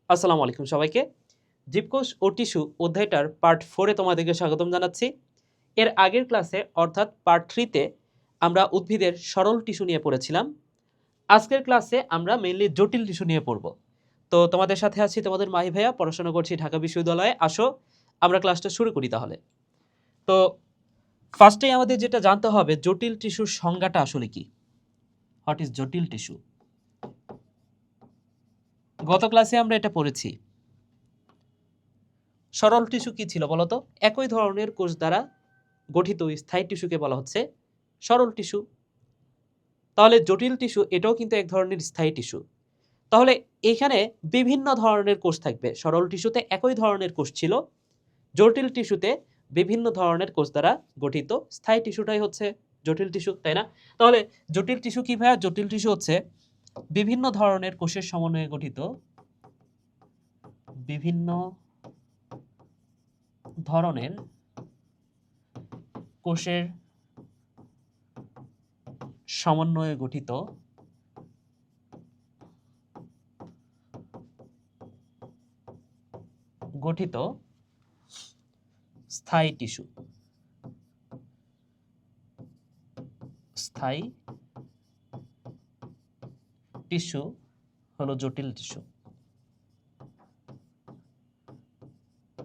আসসালামু আলাইকুম সবাইকে। জীবকোষ ও টিস্যু অধ্যায়টার পার্ট 4 এ তোমাদেরকে স্বাগতম জানাচ্ছি। এর আগের ক্লাসে অর্থাৎ পার্ট 3 তে আমরা উদ্ভিদের সরল টিস্যু নিয়ে পড়েছিলাম। আজকের ক্লাসে আমরা মেইনলি জটিল টিস্যু নিয়ে পড়ব। তো তোমাদের সাথে আছি তোমাদের মাহি ভাইয়া, পড়াশোনা করছি ঢাকা বিশ্ববিদ্যালয়ে। আসো আমরা ক্লাসটা শুরু করি তাহলে। তো ফার্স্টেই আমাদের যেটা জানতে হবে, জটিল টিস্যুর সংজ্ঞাটা আসলে কি? হোয়াট ইজ জটিল টিস্যু? গত ক্লাসে আমরা এটা পড়েছি। সরল টিস্যু কি ছিল বলতো? একই ধরনের কোষ দ্বারা গঠিত স্থায়ী টিস্যুকে বলা হচ্ছে সরল টিস্যু। তাহলে জটিল টিস্যু এটাও কিন্তু এক ধরনের স্থায়ী টিস্যু। তাহলে এখানে বিভিন্ন ধরনের কোষ থাকবে। সরল টিস্যুতে একই ধরনের কোষ ছিল, জটিল টিস্যুতে বিভিন্ন ধরনের কোষ দ্বারা গঠিত স্থায়ী টিস্যুটাই হচ্ছে জটিল টিস্যু, তাই না? তাহলে জটিল টিস্যু কি ভাইয়া? জটিল টিস্যু হচ্ছে বিভিন্ন ধরনের কোষের সমন্বয়ে গঠিত, বিভিন্ন ধরনের কোষের সমন্বয়ে গঠিত স্থায়ী টিস্যু। স্থায়ী টিস্যু হলো জটিল টিস্যু।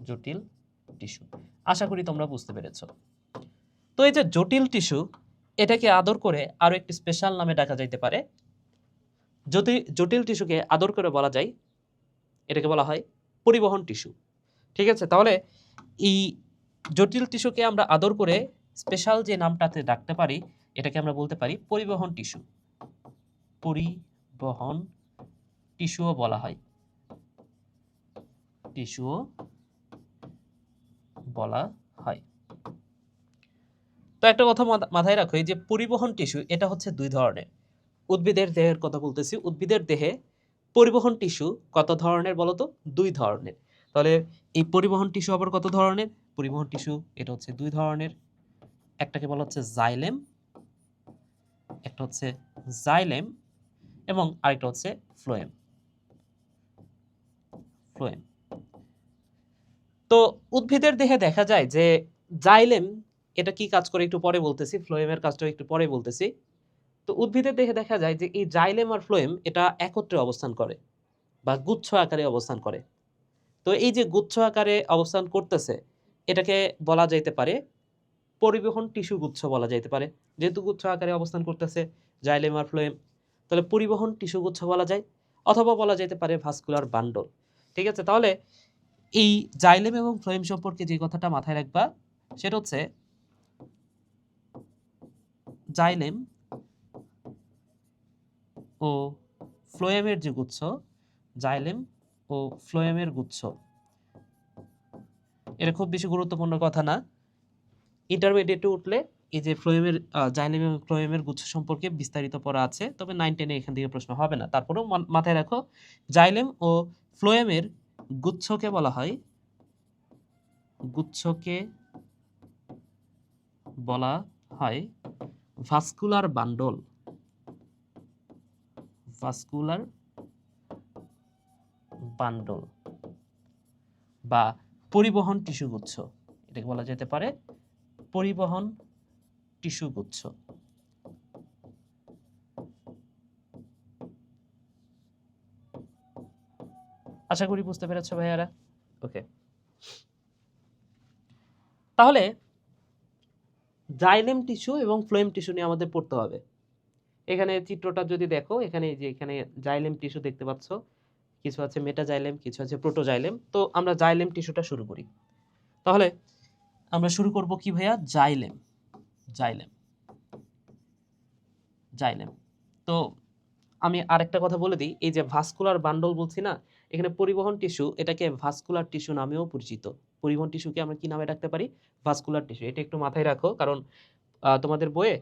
জটিল টিস্যু, আশা করি তোমরা বুঝতে পেরেছো। তো এই যে জটিল টিস্যু, এটাকে আদর করে আরো একটি স্পেশাল নামে ডাকা যাইতে পারে। যদি জটিল টিস্যুকে আদর করে বলা যায়, এটাকে বলা হয় পরিবহন টিস্যু। ঠিক আছে? তাহলে এই জটিল টিস্যুকে আমরা আদর করে স্পেশাল যে নামটাতে ডাকতে পারি, এটাকে আমরা বলতে পারি পরিবহন টিস্যু। পরিবহন টিস্যুও বলা হয়, টিস্যুও বলা হয়। তো একটা কথা মাথায় রাখো, এই যে পরিবহন টিস্যু এটা হচ্ছে দুই ধরনের। উদ্ভিদের দেহের কথা বলতেছি, উদ্ভিদের দেহে পরিবহন টিস্যু কত ধরনের বলতো? দুই ধরনের। তাহলে এই পরিবহন টিস্যু আবার কত ধরনের? পরিবহন টিস্যু এটা হচ্ছে দুই ধরনের। একটাকে বলা হচ্ছে জাইলেম, একটা হচ্ছে জাইলেম, এবং আরেকটা হচ্ছে ফ্লোয়েম। ফ্লোয়েম। তো উদ্ভিদের দেহে দেখা যায় যে জাইলেম এটা কি কাজ করে একটু পরে বলতেছি, ফ্লোয়েমের কাজটা একটু পরে বলতেছি। তো উদ্ভিদের দেহে দেখা যায় যে এই জাইলেম আর ফ্লোয়েম এটা একত্রে অবস্থান করে বা গুচ্ছ আকারে অবস্থান করে। তো এই যে গুচ্ছ আকারে অবস্থান করতেছে, এটাকে বলা যাইতে পারে পরিবহন টিস্যু গুচ্ছ বলা যাইতে পারে। যেহেতু গুচ্ছ আকারে অবস্থান করতেছে জাইলেম আর ফ্লোয়েম, তাহলে পরিবহন টিস্যু গুচ্ছ বলা যায়, অথবা বলা যেতে পারে ভাস্কুলার বান্ডল। ঠিক আছে? তাহলে এই জাইলেম এবং ফ্লোয়েম সম্পর্কে যে কথাটা মাথায় রাখবা, সেটা হচ্ছে জাইলেম ও ফ্লোয়েমের যে গুচ্ছ, জাইলেম ও ফ্লোয়েমের গুচ্ছ, এটা খুব বেশি গুরুত্বপূর্ণ কথা না। ইন্টারমিডিয়েটে উঠলে এই যে ফ্লোয়েমের জাইলেম এবং ফ্লোয়েমের গুচ্ছ সম্পর্কে বিস্তারিত পড়া আছে, তবে 9-10 এখান থেকে প্রশ্ন হবে না। তারপরেও মাথায় রাখো, জাইলেম ও ফ্লোয়েমের গুচ্ছকে বলা হয়, গুচ্ছকে বলা হয় ভাস্কুলার বান্ডল। ভাস্কুলার বান্ডল বা পরিবহন টিস্যু গুচ্ছ, এটাকে বলা যেতে পারে পরিবহন টিস্যু গুচ্ছ। আশা করি বুঝতে পেরেছো ভাইয়ারা। ওকে, তাহলে জাইলেম টিস্যু এবং ফ্লোয়েম টিস্যু নিয়ে আমাদের পড়তে হবে। এখানে চিত্রটা যদি দেখো, এখানে যে এখানে জাইলেম টিস্যু দেখতে পাচ্ছ, কিছু আছে মেটাজাইলেম, কিছু আছে প্রোটোজাইলেম। তো আমরা জাইলেম টিস্যুটা শুরু করি। তাহলে আমরা শুরু করব কি ভাইয়া? জাইলেম। Xylem, xylem. তো আমি আরেকটা কথা বলে দিই, এই যে ভাস্কুলার বান্ডল বলছি না, এখানে পরিবহন টিস্যু এটাকে ভাস্কুলার টিস্যু নামেও পরিচিত। পরিবহন টিস্যুকে আমরা কি নামে ডাকতে পারি? Vascular tissue. এটা একটু মাথায় রাখো, কারণ তোমাদের বইয়ে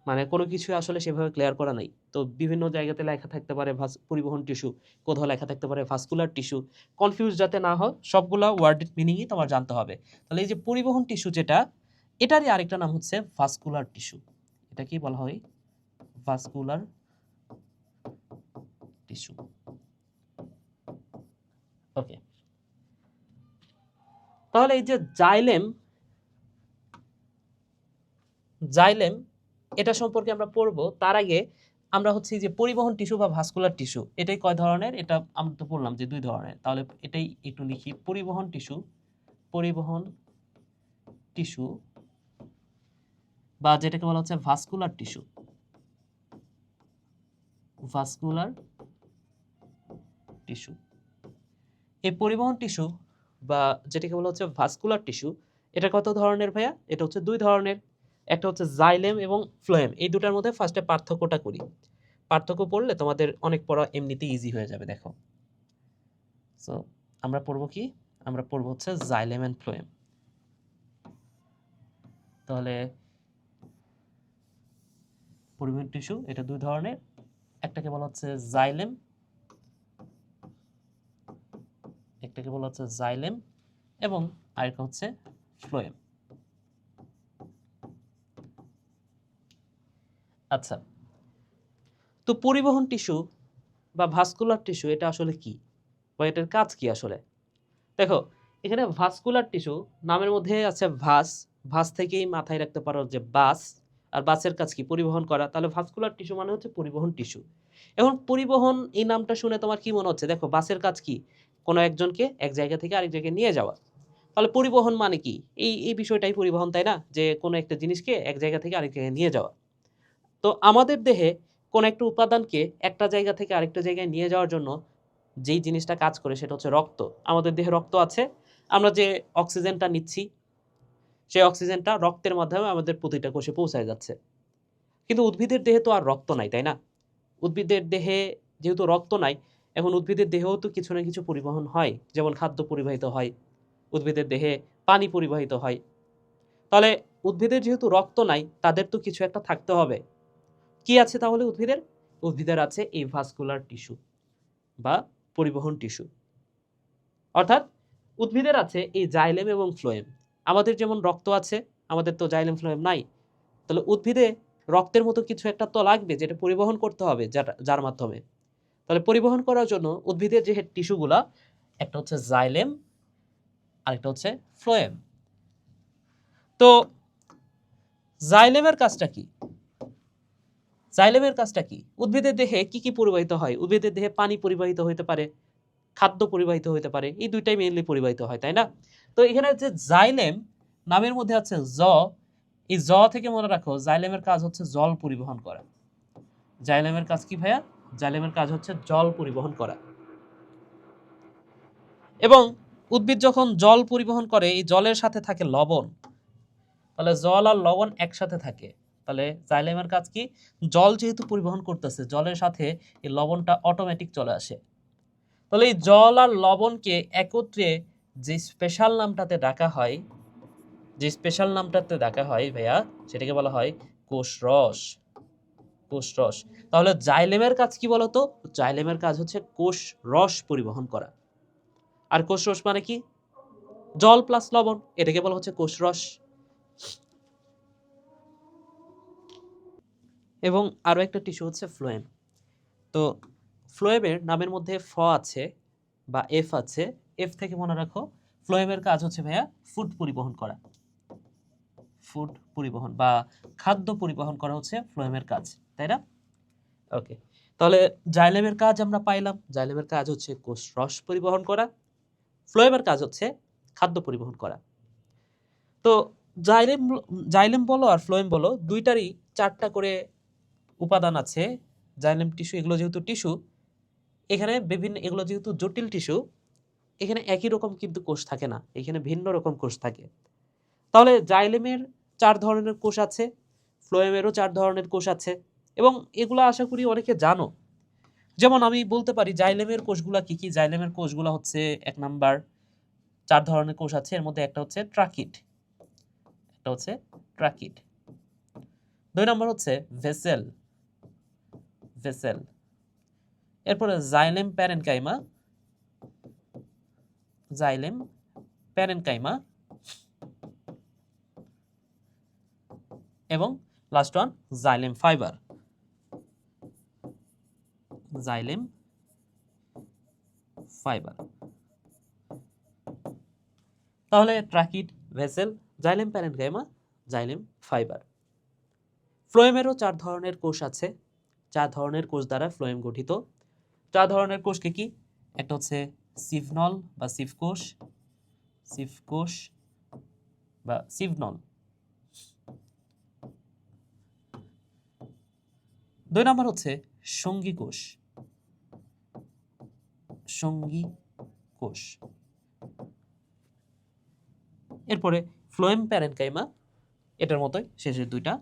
মানে কোনো কিছু আসলে সেভাবে ক্লিয়ার করা নাই। তো বিভিন্ন জায়গাতে লেখা থাকতে পারে পরিবহন টিস্যু, কোথাও লেখা থাকতে পারে ভাস্কুলার টিস্যু। কনফিউজ যাতে না হয়, সবগুলা ওয়ার্ডের মিনিংই তোমার জানতে হবে। তাহলে এই যে পরিবহন টিস্যু যেটা, এটারই আরেকটা নাম হচ্ছে ভাস্কুলার টিস্যু। এটা কি বলা হয়? Vascular tissue. ওকে, তাহলে এই যে জাইলেম, জাইলেম এটা সম্পর্কে আমরা পড়বো। তার আগে আমরা হচ্ছে যে পরিবহন টিস্যু বা ভাস্কুলার টিস্যু এটাই কয় ধরনের, এটা আমরা তো বললাম যে দুই ধরনের, তাহলে এটাই একটু লিখি। পরিবহন টিস্যু, পরিবহন টিস্যু বা যেটাকে বলা হচ্ছে ভাস্কুলার টিস্যু, ভাস্কুলার টিস্যু। এই পরিবহন টিস্যু বা যেটাকে বলা হচ্ছে ভাস্কুলার টিস্যু, এটা কত ধরনের ভাইয়া? এটা হচ্ছে দুই ধরনের। একটা হচ্ছে জাইলেম এবং ফ্লোয়েম। এই দুটার মধ্যে ফার্স্টে পার্থক্যটা করি। পার্থক্য পড়লে তোমাদের অনেক পড়া এমনিতেই ইজি হয়ে যাবে। দেখো, সো আমরা পড়বো কি? আমরা পড়বো হচ্ছে জাইলেম এন্ড ফ্লোয়েম। তাহলে পরিবহন টিস্যু এটা দুই ধরনের, একটাকে বলা হচ্ছে জাইলেম, একটাকে বলা হচ্ছে জাইলেম এবং আরেকটা হচ্ছে ফ্লোয়েম। আচ্ছা, তো পরিবহন টিস্যু বা ভাস্কুলার টিস্যু এটা আসলে কি, বা এটার কাজ কি আসলে? দেখো, এখানে ভাস্কুলার টিস্যু নামের মধ্যে আছে ভাস, ভাস থেকেই মাথায় রাখতে পারো যে বাস, আর বাসের কাজ কি? পরিবহন করা। তাহলে ভাস্কুলার টিস্যু মানে হচ্ছে পরিবহন টিস্যু। এখন পরিবহন এই নামটা শুনে তোমার কি মনে হচ্ছে? দেখো, বাসের কাজ কি? কোনো একজনকে এক জায়গা থেকে আরেক জায়গায় নিয়ে যাওয়া। তাহলে পরিবহন মানে কি? এই বিষয়টাই পরিবহন, তাই না? যে কোনো একটা জিনিসকে এক জায়গা থেকে আরেক জায়গায় নিয়ে যাওয়া। তো আমাদের দেহে কোনো একটা উপাদানকে একটা জায়গা থেকে আরেকটা জায়গায় নিয়ে যাওয়ার জন্য যেই জিনিসটা কাজ করে সেটা হচ্ছে রক্ত। আমাদের দেহে রক্ত আছে। আমরা যে অক্সিজেনটা নিচ্ছি, সেই অক্সিজেনটা রক্তের মাধ্যমে আমাদের প্রতিটা কোষে পৌঁছায় যাচ্ছে। কিন্তু উদ্ভিদের দেহে তো আর রক্ত নাই, তাই না? উদ্ভিদের দেহে যেহেতু রক্ত নাই, এখন উদ্ভিদের দেহেও তো কিছু না কিছু পরিবহন হয়। যেমন খাদ্য পরিবাহিত হয়, উদ্ভিদের দেহে পানি পরিবাহিত হয়। তাহলে উদ্ভিদের যেহেতু রক্ত নাই, তাদের তো কিছু একটা থাকতে হবে। কি আছে তাহলে উদ্ভিদের? উদ্ভিদের আছে এই ভাস্কুলার টিস্যু বা পরিবহন টিস্যু। অর্থাৎ উদ্ভিদের আছে এই জাইলেম এবং ফ্লোয়েম। আমাদের যেমন রক্ত আছে, আমাদের তো জাইলেম ফ্লোয়েম নাই। তাহলে উদ্ভিদে রক্তের মতো কিছু একটা তো লাগবে, যেটা পরিবহন করতে হবে, যার মাধ্যমে। তাহলে পরিবহন করার জন্য উদ্ভিদের যে টিস্যুগুলা, একটা হচ্ছে জাইলেম, আরেকটা হচ্ছে ফ্লোয়েম। তো জাইলেমের কাজটা কি? জাইলেমের কাজটা কি? উদ্ভিদের দেহে কি কি পরিবাহিত হয়? উদ্ভিদের দেহে পানি পরিবাহিত হতে পারে, খাদ্য পরিবাহিত হতে পারে, এই দুইটাই মেইনলি পরিবাহিত হয়, তাই না? তো এখানে যে জাইলেম নামের মধ্যে আছে জ, এই জ থেকে মনে রাখো জাইলেমের কাজ হচ্ছে জল পরিবহন করা। জাইলেমের কাজ কি ভাইয়া? জাইলেমের কাজ হচ্ছে জল পরিবহন করা। এবং উদ্ভিদ যখন জল পরিবহন করে, এই জলের সাথে থাকে লবণ। তাহলে জল আর লবণ একসাথে থাকে। তাহলে জাইলেমের কাজ কি? জল যেহেতু পরিবহন করতেছে, জলের সাথে এই লবণটা অটোমেটিক চলে আসে। তাহলে এই জল আর লবণকে একত্রে যে স্পেশাল নামটাতে ডাকা হয়, যে স্পেশাল নামটাতে ডাকা হয় ভাইয়া, সেটাকে বলা হয় কোষ রস। কোষ রস। তাহলে জাইলেমের কাজ কি বলতো? জাইলেমের কাজ হচ্ছে কোষ রস পরিবহন করা। আর কোষ রস মানে কি? জল প্লাস লবণ, এটাকে বলা হচ্ছে কোষ রস। এবং আরো একটা টিস্যু হচ্ছে ফ্লোয়েম। তো ফ্লোয়েমের নামের মধ্যে ফ আছে বা এফ আছে। এফ থেকে মনে রাখো, ফ্লোয়েমের কাজ হচ্ছে ভাইয়া ফুড পরিবহন করা। ফুড পরিবহন বা খাদ্য পরিবহন করা হচ্ছে ফ্লোয়েমের কাজ, তাই না? ওকে, তাহলে জাইলেমের কাজ আমরা পাইলাম। জাইলেমের কাজ হচ্ছে কোষ রস পরিবহন করা, ফ্লোয়েমের কাজ হচ্ছে খাদ্য পরিবহন করা। তো জাইলেম, জাইলেম বলো আর ফ্লোয়েম বলো, দুইটারই চারটা করে উপাদান আছে। জাইলেম টিস্যু, এগুলো যেহেতু টিস্যু, এখানে বিভিন্ন, এগুলো যেহেতু জটিল টিস্যু, এখানে একই রকম কিন্তু কোষ থাকে না, এখানে ভিন্ন রকম কোষ থাকে। তাহলে জাইলেমের 4 ধরনের কোষ আছে, ফ্লোয়েমেরও 4 ধরনের কোষ আছে, এবং এগুলো আশা করি অনেকে জানো। যেমন আমি বলতে পারি জাইলেমের কোষগুলা কি কি। জাইলেমের কোষগুলা হচ্ছে, 1 নাম্বার 4 ধরনের কোষ আছে, এর মধ্যে একটা হচ্ছে ট্রাকিড, একটা হচ্ছে ট্রাকিড। 2 নাম্বার হচ্ছে ভেসেল, ভেসেল। এরপরে জাইলেম প্যারেনকাইমা, জাইলেম প্যারেনকাইমা, এবং last one xylem fibre, xylem fibre. তাহলে tracheid, vessel, xylem parenchyma, xylem fibre. ফ্লোয়েমেরও 4 ধরনের কোষ আছে। 4 ধরনের কোষ দ্বারা ফ্লোয়েম গঠিত। 4 ধরনের কোষকে কি? একটা হচ্ছে সিভনল বা সিভ কোষ, সিভ কোষ বা সিভনল। 2 নম্বর হচ্ছে সঙ্গী কোষ, সঙ্গী কোষ। এরপরে ফ্লোয়েম প্যারেনকাইমা, এটার মতোই শেষের দুইটা।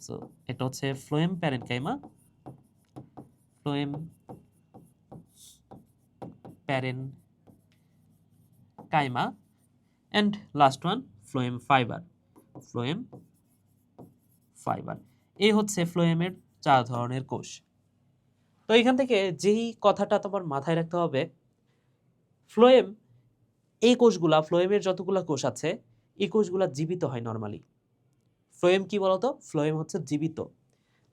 সো এটা হচ্ছে phloem parenchyma, phloem parenchyma, and last one phloem fibre, phloem fibre. এই হচ্ছে ফ্লোয়েমের 4 ধরনের কোষ। তো এখান থেকে যেই কথাটা তোমার মাথায় রাখতে হবে, ফ্লোয়েম, এই কোষগুলা, ফ্লোয়েমের যতগুলা কোষ আছে এই কোষগুলা জীবিত হয় নরমালি। ফ্লোয়েম কি বলতো? ফ্লোয়েম হচ্ছে জীবিত।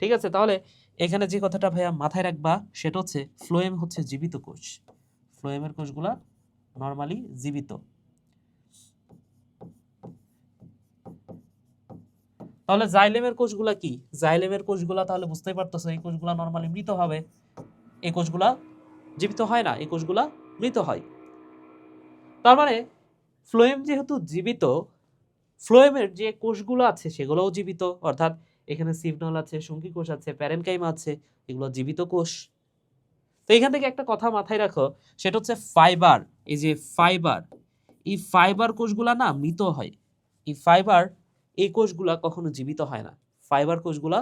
ঠিক আছে, তাহলে এখানে যে কথাটা ভাইয়া মাথায় রাখবা সেটা হচ্ছে ফ্লোয়েম হচ্ছে জীবিত কোষ। ফ্লোয়েমের কোষগুলা নরমালি জীবিত। তাহলে জাইলেমের কোষগুলা কি? জাইলেমের কোষগুলা তাহলে বুঝতেই পারতেছো, এই কোষগুলা নরমালি মৃত হবে। এই কোষগুলা জীবিত হয় না, এই কোষগুলা মৃত হয়। তার মানে ফ্লোয়েম যেহেতু জীবিত, ফ্লোয়েমের যে কোষগুলো আছে সেগুলোও জীবিত, অর্থাৎ এখানে সিভনল আছে, সঙ্গী কোষ আছে, প্যারেনকাইমা আছে, এগুলো জীবিত কোষ। তো এখান থেকে একটা কথা মাথায় রাখো, সেটা হচ্ছে ফাইবার। এই যে ফাইবার, এই ফাইবার কোষগুলা না মৃত হয়। এই ফাইবার, এই কোষগুলা কখনো জীবিত হয় না। ফাইবার কোষগুলা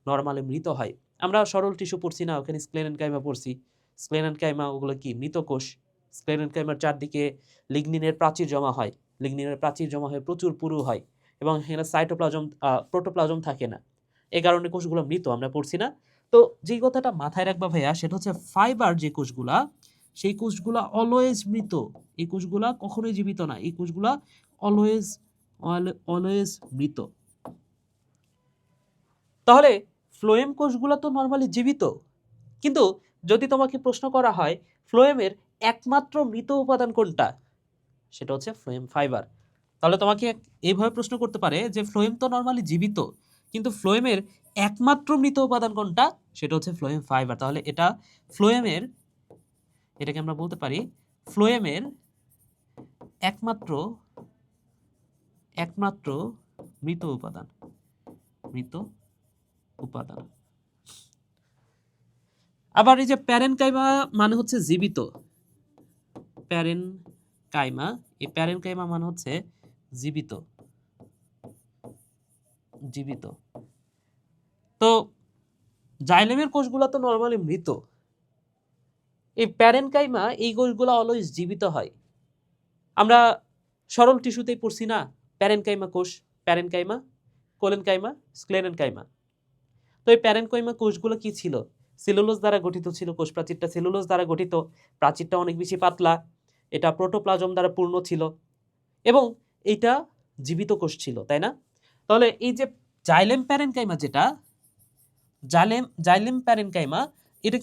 নরমালি মৃত হয়। আমরা সরল টিস্যু পড়ছি না, ওখানে স্ক্লেরেনকাইমা পড়ছি। স্ক্লেরেনকাইমা ওগুলো কি? মৃত কোষ। স্ক্লেরেনকাইমার চারদিকে লিগনিনের প্রাচীর জমা হয়। লিগনিনের প্রাচীর জমা হয়ে প্রচুর পুরু হয় এবং এখানে সাইটোপ্লাজম, প্রোটোপ্লাজম থাকে না। এই কারণে কোষগুলো মৃত, আমরা পড়ছি না। তো যেই কথাটা মাথায় রাখবা ভাইয়া সেটা হচ্ছে ফাইবার যে কোষগুলা, সেই কোষগুলা অলওয়েজ মৃত। এই কোষগুলা কখনোই জীবিত না, এই কোষগুলা অলওয়েজ অলওয়েজ মৃত। তাহলে ফ্লোয়েম কোষগুলা তো নরমালি জীবিত, কিন্তু যদি তোমাকে প্রশ্ন করা হয় ফ্লোয়েমের একমাত্র মৃত উপাদান কোনটা, সেটা হচ্ছে ফ্লোয়েম ফাইবার। তাহলে তোমাকে এইভাবে প্রশ্ন করতে পারে যে ফ্লোয়েম তো নরমালি জীবিত, কিন্তু ফ্লোয়েমের একমাত্র মৃত উপাদান কোনটা, সেটা হচ্ছে ফ্লোয়েম ফাইবার। তাহলে এটা ফ্লোয়েমের, এটাকে আমরা বলতে পারি ফ্লোয়েমের একমাত্র একমাত্র মৃত উপাদান, মৃত উপাদান। আবার এই যে প্যারেনকাইমা মানে হচ্ছে জীবিত, প্যারেনকাইমা, এই প্যারেনকাইমা মানে হচ্ছে জীবিত, জীবিত। তো জাইলেমের কোষগুলো তো নরমালি মৃত, এই প্যারেনকাইমা এই কোষগুলো অলওয়েজ জীবিত হয়। আমরা সরল টিস্যুতেই পড়ছি না, প্যারেনকাইমা কোষ, প্যারেনকাইমা, কোলেনকাইমা, স্ক্লেরেনকাইমা। তো এই প্যারেনকাইমা কোষগুলো কি ছিল? সেলুলোজ দ্বারা গঠিত ছিল, কোষ প্রাচীরটা সেলুলোজ দ্বারা গঠিত, প্রাচীরটা অনেক বেশি পাতলা, এটা প্রোটোপ্লাজম দ্বারা পূর্ণ ছিল এবং এটা জীবিত কোষ ছিল, তাই না? তাহলে এই যে জাইলেম প্যারেনকাইমা, যেটা জাইলেম প্যারেনকাইমা, এটা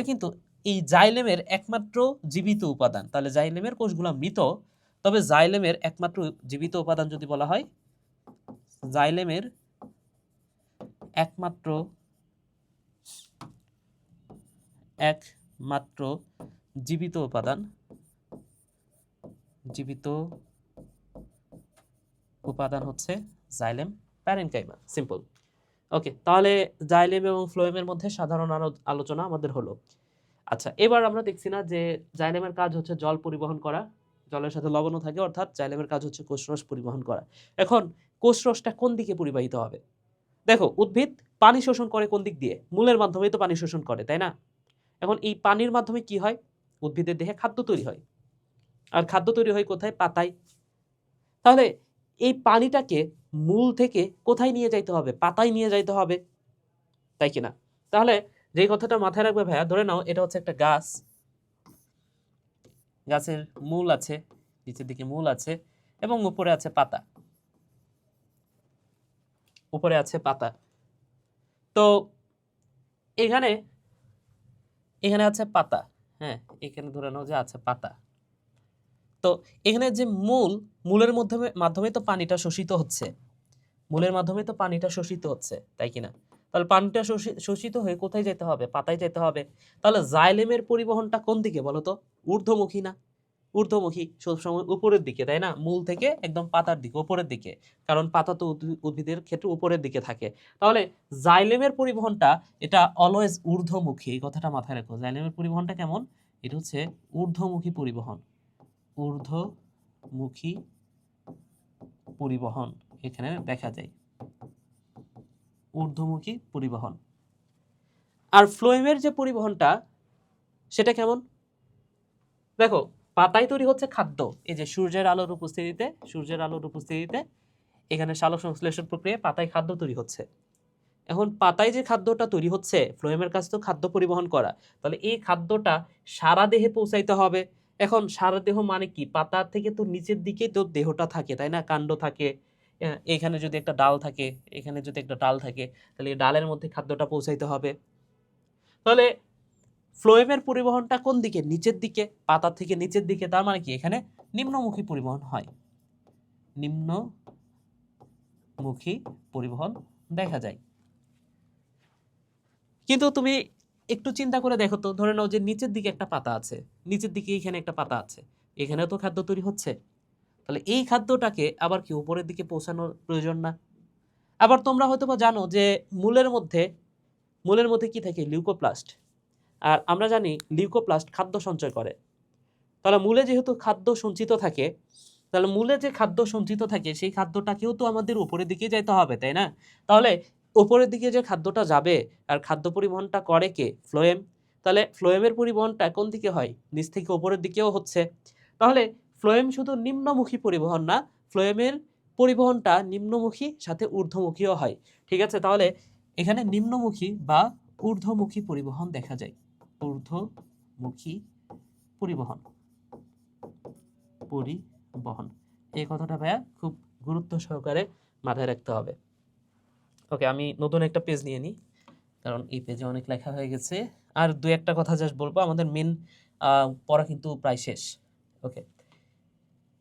কিন্তু এই জাইলেমের একমাত্র জীবিত উপাদান। তাহলে জাইলেমের কোষগুলো মৃত, তবে জাইলেমের একমাত্র জীবিত উপাদান যদি বলা হয়, জাইলেমের একমাত্র জীবিত উপাদান, জীবিত উপাদান হচ্ছে জাইলেম প্যারেনকাইমা। সিম্পল। ওকে, তাহলে জাইলেম এবং ফ্লোয়েমের মধ্যে সাধারণ আলোচনা আমাদের হলো। আচ্ছা, এবার আমরা দেখছি না যে জাইলেমের কাজ হচ্ছে জল পরিবহন করা, জলের সাথে লবণও থাকে, অর্থাৎ জাইলেমের কাজ হচ্ছে কোষরস পরিবহন করা। এখন কোষরসটা কোন দিকে পরিবাহিত হবে? দেখো, উদ্ভিদ পানি শোষণ করে কোন দিক দিয়ে? মূলের মাধ্যমেই তো পানি শোষণ করে, তাই না? এখন এই পানির মাধ্যমে কি হয়? উদ্ভিদের দেহে খাদ্য তৈরি হয়, আর খাদ্য তৈরি হয় কোথায়? পাতায়। তাহলে এই পানিটাকে মূল থেকে কোথায় নিয়ে যাইতে হবে? পাতায় নিয়ে যাইতে হবে, তাই কিনা? তাহলে যে কথাটা মাথায় রাখবে ভাইয়া, ধরে নাও এটা হচ্ছে একটা গাছ, গাছের মূল আছে, নিচের দিকে মূল আছে এবং উপরে আছে পাতা, উপরে আছে পাতা। তো এখানে এখানে আছে পাতা, হ্যাঁ, এখানে ধরে নাও যে আছে পাতা। তো তো এখানে যে মূলের মাধ্যমে তো পানিটা শোষিত হচ্ছে, মূলের মাধ্যমে তো পানিটা শোষিত হচ্ছে, তাই কিনা? তাহলে পানিটা শোষিত হয়ে কোথায় যেতে হবে? পাতায় যেতে হবে। তাহলে জাইলেমের পরিবহনটা কোন দিকে বলো তো? ঊর্ধ্বমুখী না? ঊর্ধ্বমুখী সবসময় উপরের দিকে, তাই না? মূল থেকে একদম পাতার দিকে, উপরের দিকে, কারণ পাতা তো উদ্ভিদের ক্ষেত্রে উপরের দিকে থাকে। তাহলে জাইলেমের পরিবহনটা এটা অলওয়েজ ঊর্ধ্বমুখী, এই কথাটা মাথায় রাখো। জাইলেমের পরিবহনটা কেমন? এটা হচ্ছে ঊর্ধ্বমুখী পরিবহন, ঊর্ধ্বমুখী পরিবহন এখানে দেখা যায়, ঊর্ধ্বমুখী পরিবহন। আর ফ্লোয়েমের যে পরিবহনটা সেটা কেমন? দেখো, পাতায় তৈরি হচ্ছে খাদ্য, এই যে সূর্যের আলোর উপস্থিতিতে এখানে সালোক সংশ্লেষণ প্রক্রিয়ায় পাতায় খাদ্য তৈরি হচ্ছে। এখন পাতায় যে খাদ্যটা তৈরি হচ্ছে, ফ্লোয়েমের কাছে তো খাদ্য পরিবহন করা, তাহলে এই খাদ্যটা সারা দেহে পৌঁছাইতে হবে। এখন সারা দেহ মানে কি? পাতা থেকে তো নিচের দিকে তো দেহটা থাকে, তাই না? কাণ্ড থাকে, এখানে যদি একটা ডাল থাকে, এখানে যদি একটা ডাল থাকে, তাহলে এই ডালের মধ্যে খাদ্যটা পৌঁছাইতে হবে। তাহলে ফ্লোয়েমের পরিবহনটা কোন দিকে? নিচের দিকে, পাতা থেকে নিচের দিকে। তার মানে কি এখানে নিম্নমুখী পরিবহন হয়, নিম্নমুখী পরিবহন দেখা যায়। কিন্তু তুমি একটু চিন্তা করে দেখো তো, ধরে নাও যে নিচের দিকে একটা পাতা আছে, নিচের দিকে এখানে একটা পাতা আছে, এখানেও তো খাদ্য তৈরি হচ্ছে, তাহলে এই খাদ্যটাকে আবার কি উপরের দিকে পৌঁছানোর প্রয়োজন না? আবার তোমরা হয়তো বা জানো যে মূলের মধ্যে কি থাকে? লিউকোপ্লাস্ট। আর আমরা জানি লিউকোপ্লাস্ট খাদ্য সঞ্চয় করে। তাহলে মূলে যেহেতু খাদ্য সঞ্চিত থাকে, তাহলে মূলে যে খাদ্য সঞ্চিত থাকে সেই খাদ্যটাকেও তো আমাদের উপরের দিকে যাইতে হবে, তাই না? তাহলে উপরের দিকে যে খাদ্যটা যাবে, আর খাদ্য পরিবহনটা করে কে? ফ্লোয়েম। তাহলে ফ্লোয়েমের পরিবহনটা কোন দিকে হয়? নিচ থেকে উপরের দিকেও হচ্ছে। তাহলে ফ্লোয়েম শুধু নিম্নমুখী পরিবহন না, ফ্লোয়েমের পরিবহনটা নিম্নমুখী সাথে ঊর্ধ্বমুখীও হয়। ঠিক আছে, তাহলে এখানে নিম্নমুখী বা ঊর্ধ্বমুখী পরিবহন দেখা যায়, ঊর্ধ্বমুখী পরিবহন, এই কথাটা ভাইয়া খুব গুরুত্ব সহকারে মাথায় রাখতে হবে। ওকে, আমি নতুন একটা পেজ নিয়ে নিই, কারণ এই পেজে অনেক লেখা হয়ে গেছে। আর দু একটা কথা জাস্ট বলবো, আমাদের মেন পড়া কিন্তু প্রায় শেষ। ওকে,